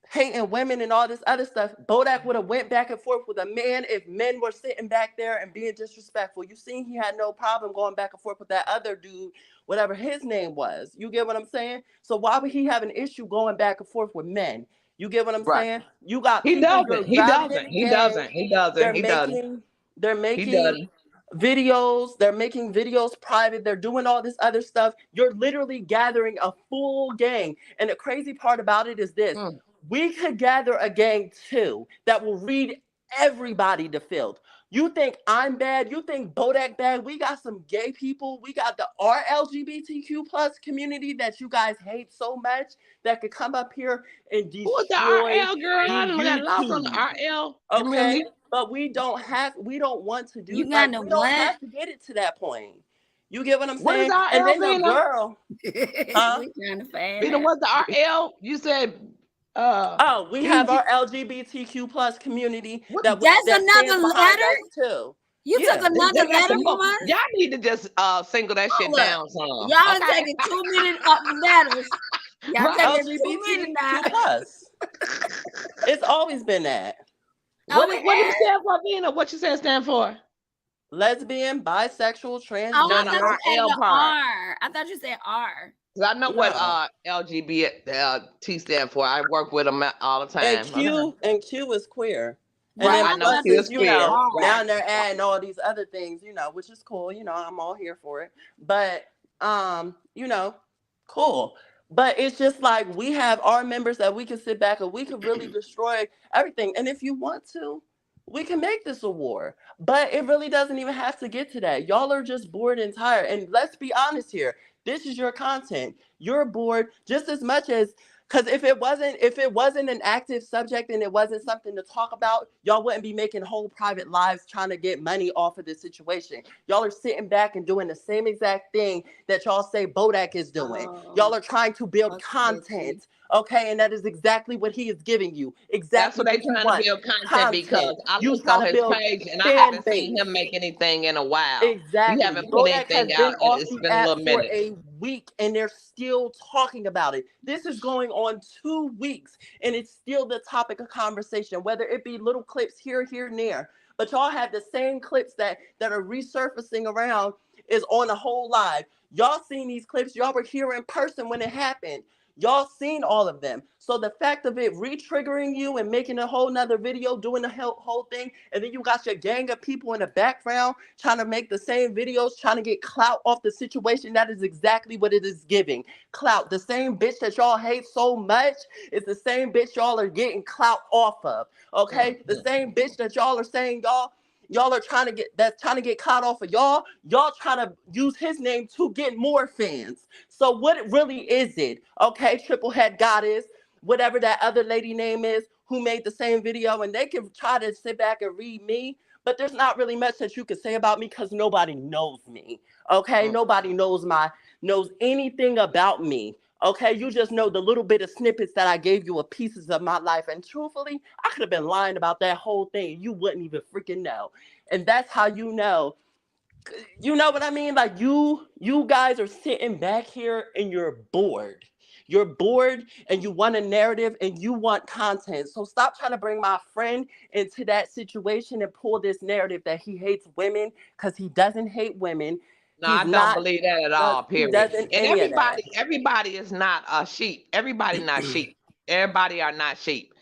hating women and all this other stuff, Bodak would have went back and forth with a man if men were sitting back there and being disrespectful. You seen he had no problem going back and forth with that other dude, whatever his name was. You get what I'm saying? So why would he have an issue going back and forth with men? You get what I'm Right. saying? You got He people doesn't. you're He routed in doesn't. the He game. doesn't. He doesn't. They're He doesn't. making they're He making doesn't. videos, they're making videos private, they're doing all this other stuff. You're literally gathering a full gang. And the crazy part about it is this: Mm. we could gather a gang too that will read everybody to filth. You think I'm bad? You think Bodak bad? We got some gay people. We got the our LGBTQ plus community that you guys hate so much that could come up here and Who was the destroy RL girl? the I done got lost on the YouTube. RL Okay, community. but we don't want to do, You got like, to we don't what? have to get it to that point. You get what I'm What is saying? And RL, then the Bina? girl, huh? We trying to find Bina, out. what's the RL? You said Oh, we have PG. our LGBTQ plus community What That's that stands another behind letter. us too. You took Yeah. another they got letter some more. from us. Y'all need to just single that shit Hold up. down some. Y'all are Okay. taking too many letters. Y'all Right. taking too many now. LGBTQ plus. It's always been that. Oh, What do you stand for, Bina? What you saying stand for? Lesbian, bisexual, oh, I Not the thought you transgender. added RL an part. R. I thought you said R. 'Cause I know what No. LGBT stand for. I work with them all the And time. Okay. Q is queer. And Well, Right. then I I know plus thought Q you is, is you said queer. know, Right. R. now they're adding all these other things, which is cool. I'm all here for it. But cool. But it's just like we have our members that we can sit back and we can really destroy everything. And if you want to, we can make this a war. But it really doesn't even have to get to that. Y'all are just bored and tired. And let's be honest here. This is your content. You're bored just as much as, because if it wasn't an active subject and it wasn't something to talk about, y'all wouldn't be making whole private lives trying to get money off of this situation. Y'all are sitting back and doing the same exact thing that y'all say Bodak is doing. Oh, Y'all are trying to build okay. content, okay? And that is exactly what he is giving you. That's Exactly what they what you trying to want. build content Content. because I You looked trying on to his build page and I fan haven't seen base. him make anything in a while. He Exactly. haven't put Bodak has anything been out and off it's the been a app little for minute. a week and they're still talking about it. This is going on 2 weeks and it's still the topic of conversation, whether it be little clips here, and there. But y'all have the same clips that are resurfacing around is on the whole live. Y'all seen these clips. Y'all were here in person when it happened. Y'all seen all of them. So the fact of it re-triggering you and making a whole nother video, doing the whole thing, and then you got your gang of people in the background trying to make the same videos, trying to get clout off the situation. That is exactly what it is giving. Clout. The same bitch that y'all hate so much is the same bitch y'all are getting clout off of. Mm, Okay? The mm, same bitch that y'all are saying y'all are trying to get caught off of y'all trying to use his name to get more fans. So what really is it? Okay, triple head goddess, whatever that other lady name is who made the same video, and they can try to sit back and read me, but there's not really much that you can say about me because nobody knows me. Okay, mm. nobody knows anything about me. Okay, you just know the little bit of snippets that I gave you of pieces of my life. And truthfully, I could have been lying about that whole thing. You wouldn't even freaking know. And that's how you know what I mean? Like you guys are sitting back here and you're bored. You're bored and you want a narrative and you want content. So stop trying to bring my friend into that situation and pull this narrative that he hates women, because he doesn't hate women. No, I He's don't not, believe that at all. he Period. doesn't And any of that. everybody is not a sheep. Everybody not sheep. Everybody are not sheep.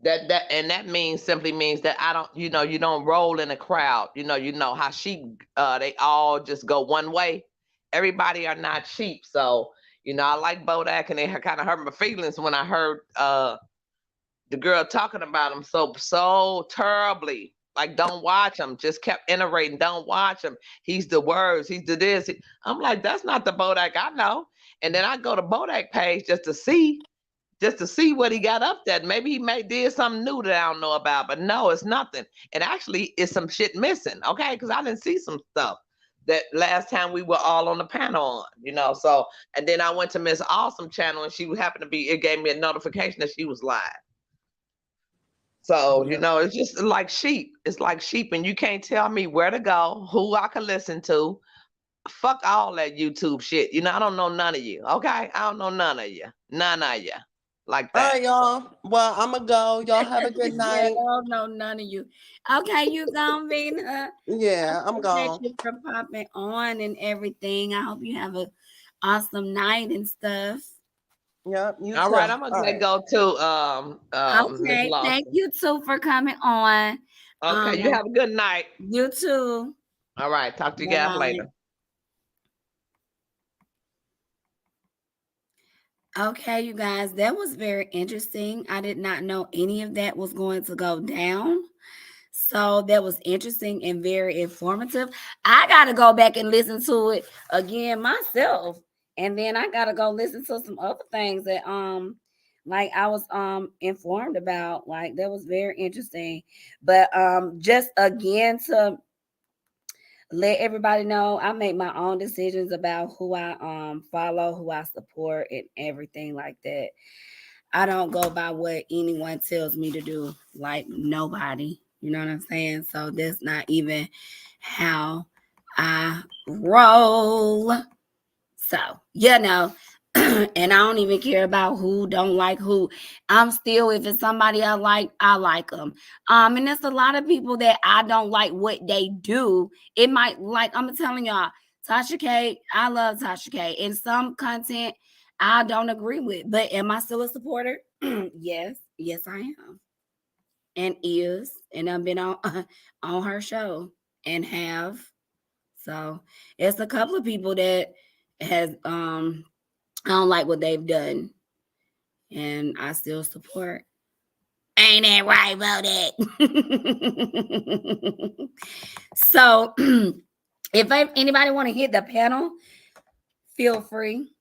That means simply means that I don't. You don't roll in a crowd. You know how sheep. They all just go one way. Everybody are not sheep. So I like Bodak, and it kind of hurt my feelings when I heard the girl talking about him so terribly. Like, don't watch him. Just kept iterating. Don't watch him. He's the words. He's the this. I'm like, that's not the Bodak I know. And then I go to Bodak page just to see what he got up there. Maybe he may did something new that I don't know about. But no, it's nothing. And actually, it's some shit missing. Okay, because I didn't see some stuff that last time we were all on the panel on. So, and then I went to Miss Awesome channel, and she happened to be. It gave me a notification that she was live. So, Yeah. it's just like sheep. It's like sheep, and you can't tell me where to go, who I can listen to. Fuck all that YouTube shit. I don't know none of you. Okay? I don't know none of you. None of you. Like All that. right, y'all. Well, I'm going to go. Y'all have a good Yeah, night. I don't know none of you. Okay, you gone, Vina. I Yeah, I'm appreciate gone. you for popping on and everything. I hope you have a awesome night and stuff. Yep, you All too. right, I'm gonna All let right. go to Miss Okay, thank Lawson. you too for coming on. Okay, you Um, have a good night. you too. All right, talk to you Bye guys bye. later. Okay, you guys, that was very interesting. I did not know any of that was going to go down. So that was interesting and very informative. I got to go back and listen to it again myself. And then I got to go listen to some other things that like I was informed about. Like that was very interesting. But just again to let everybody know, I make my own decisions about who I follow, who I support, and everything like that. I don't go by what anyone tells me to do, like nobody. You know what I'm saying? So that's not even how I roll. So, and I don't even care about who don't like who. I'm still, if it's somebody I like them. And there's a lot of people that I don't like what they do. It might, like I'm telling y'all, Tasha K, I love Tasha K. And some content I don't agree with, but am I still a supporter? Yes, I am, and and I've been on on her show and have. So it's a couple of people that has I don't like what they've done, and I still support. Ain't that right about that? So if anybody want to hit the panel, feel free.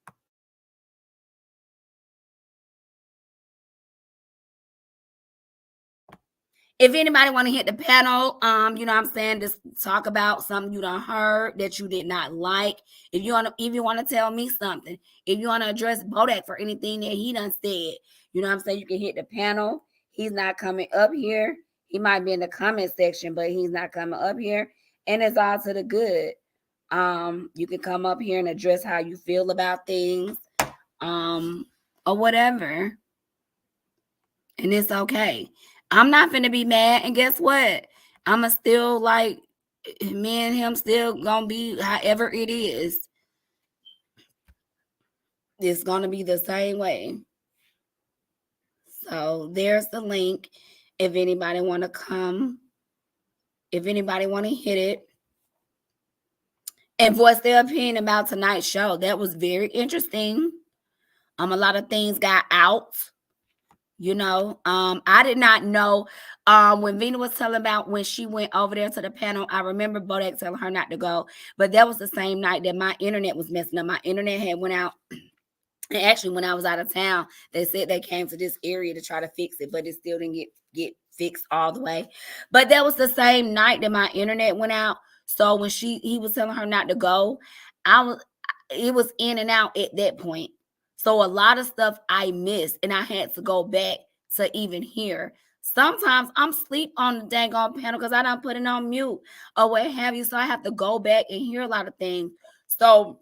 If anybody want to hit the panel, I'm saying, just talk about something you done heard that you did not like. If you want to tell me something, if you want to address Bodak for anything that he done said, I'm saying, you can hit the panel. He's not coming up here. He might be in the comment section, but he's not coming up here. And it's all to the good. You can come up here and address how you feel about things, or whatever, and it's okay. I'm not finna be mad, and guess what? I'ma still like me and him still gonna be however it is. It's gonna be the same way. So there's the link. If anybody wanna come, if anybody wanna hit it and voice their opinion about tonight's show, that was very interesting. A lot of things got out. I did not know when Vina was telling about when she went over there to the panel. I remember Bodak telling her not to go, but that was the same night that my internet was messing up. My internet had went out, and actually when I was out of town, they said they came to this area to try to fix it, but it still didn't get fixed all the way. But that was the same night that my internet went out. So when he was telling her not to go, it was in and out at that point. So a lot of stuff I missed, and I had to go back to even hear. Sometimes I'm sleep on the dang on panel because I don't put it on mute or what have you. So I have to go back and hear a lot of things. So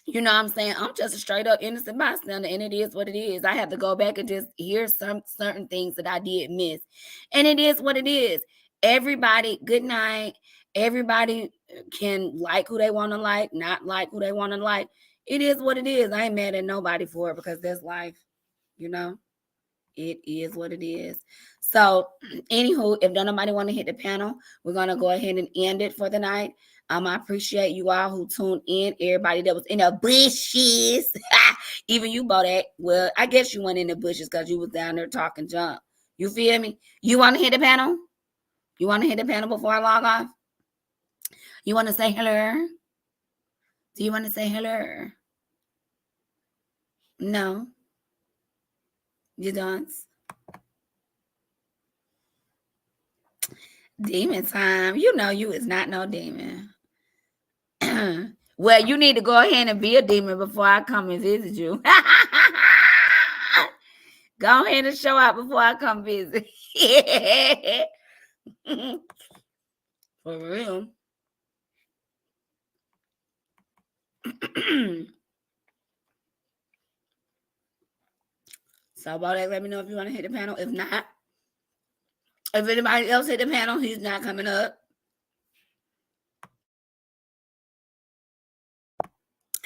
You know what I'm saying? I'm just a straight up innocent bystander, and it is what it is. I have to go back and just hear some certain things that I did miss. And it is what it is. Everybody, good night. Everybody can like who they want to like, not like who they want to like. It is what it is. I ain't mad at nobody for it because that's life, you know? It is what it is. So, anywho, if don't nobody want to hit the panel, we're gonna go ahead and end it for the night. I appreciate you all who tuned in. Everybody that was in the bushes, even you, Bodak. Well, I guess you went in the bushes because you was down there talking junk. You feel me? You want to hit the panel? You want to hit the panel before I log off? You want to say hello? Do you want to say hello? No, you don't. Demon time. You know you is not no demon. Well, you need to go ahead and be a demon before I come and visit you. Go ahead and show out before I come visit. For real. So about that, let me know if you want to hit the panel. If not, if anybody else hit the panel, he's not coming up.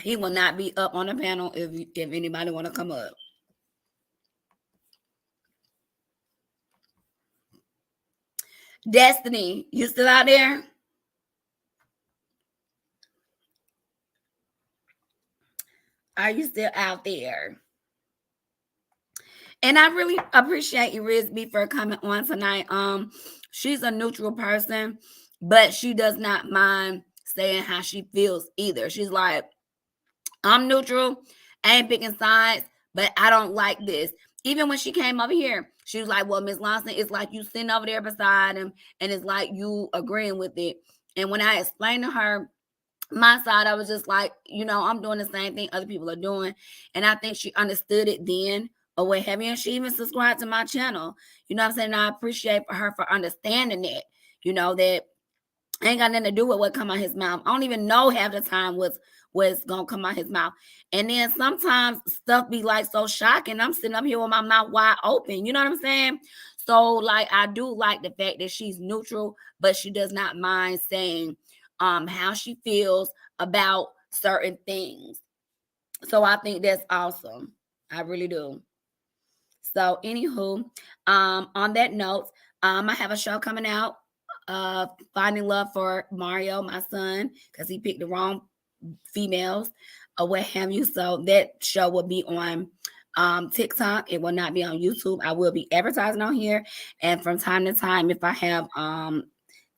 He will not be up on the panel if anybody want to come up. Destiny, you still out there? Are you still out there? And I really appreciate you, Rizby, for coming on tonight. She's a neutral person, but she does not mind saying how she feels either. She's like, I'm neutral, I ain't picking sides, but I don't like this. Even when she came over here, she was like, well, Miss Lawson, it's like you sitting over there beside him, and it's like you agreeing with it. And when I explained to her my side, I was just like, you know, I'm doing the same thing other people are doing. And I think she understood it then, or what have you. And she even subscribed to my channel. You know what I'm saying? And I appreciate her for understanding that, you know, that ain't got nothing to do with what come out his mouth. I don't even know half the time what's gonna come out his mouth. And then sometimes stuff be like so shocking. I'm sitting up here with my mouth wide open. You know what I'm saying? So like I do like the fact that she's neutral, but she does not mind saying how she feels about certain things. So I think that's awesome. I really do. So anywho, on that note, I have a show coming out, Finding Love for Mario, my son, because he picked the wrong females or what have you. So that show will be on TikTok. It will not be on YouTube. I will be advertising on here, and from time to time, if I have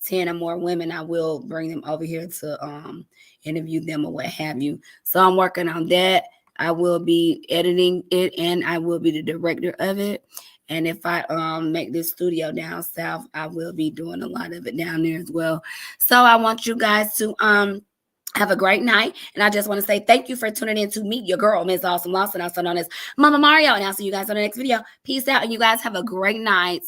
10 or more women, I will bring them over here to interview them or what have you. So I'm working on that. I will be editing it, and I will be the director of it. And if I make this studio down south, I will be doing a lot of it down there as well. So I want you guys to have a great night. And I just want to say thank you for tuning in to meet your girl, Miss Awesome Lawson, also known as Mama Mario. And I'll see you guys on the next video. Peace out, and you guys have a great night.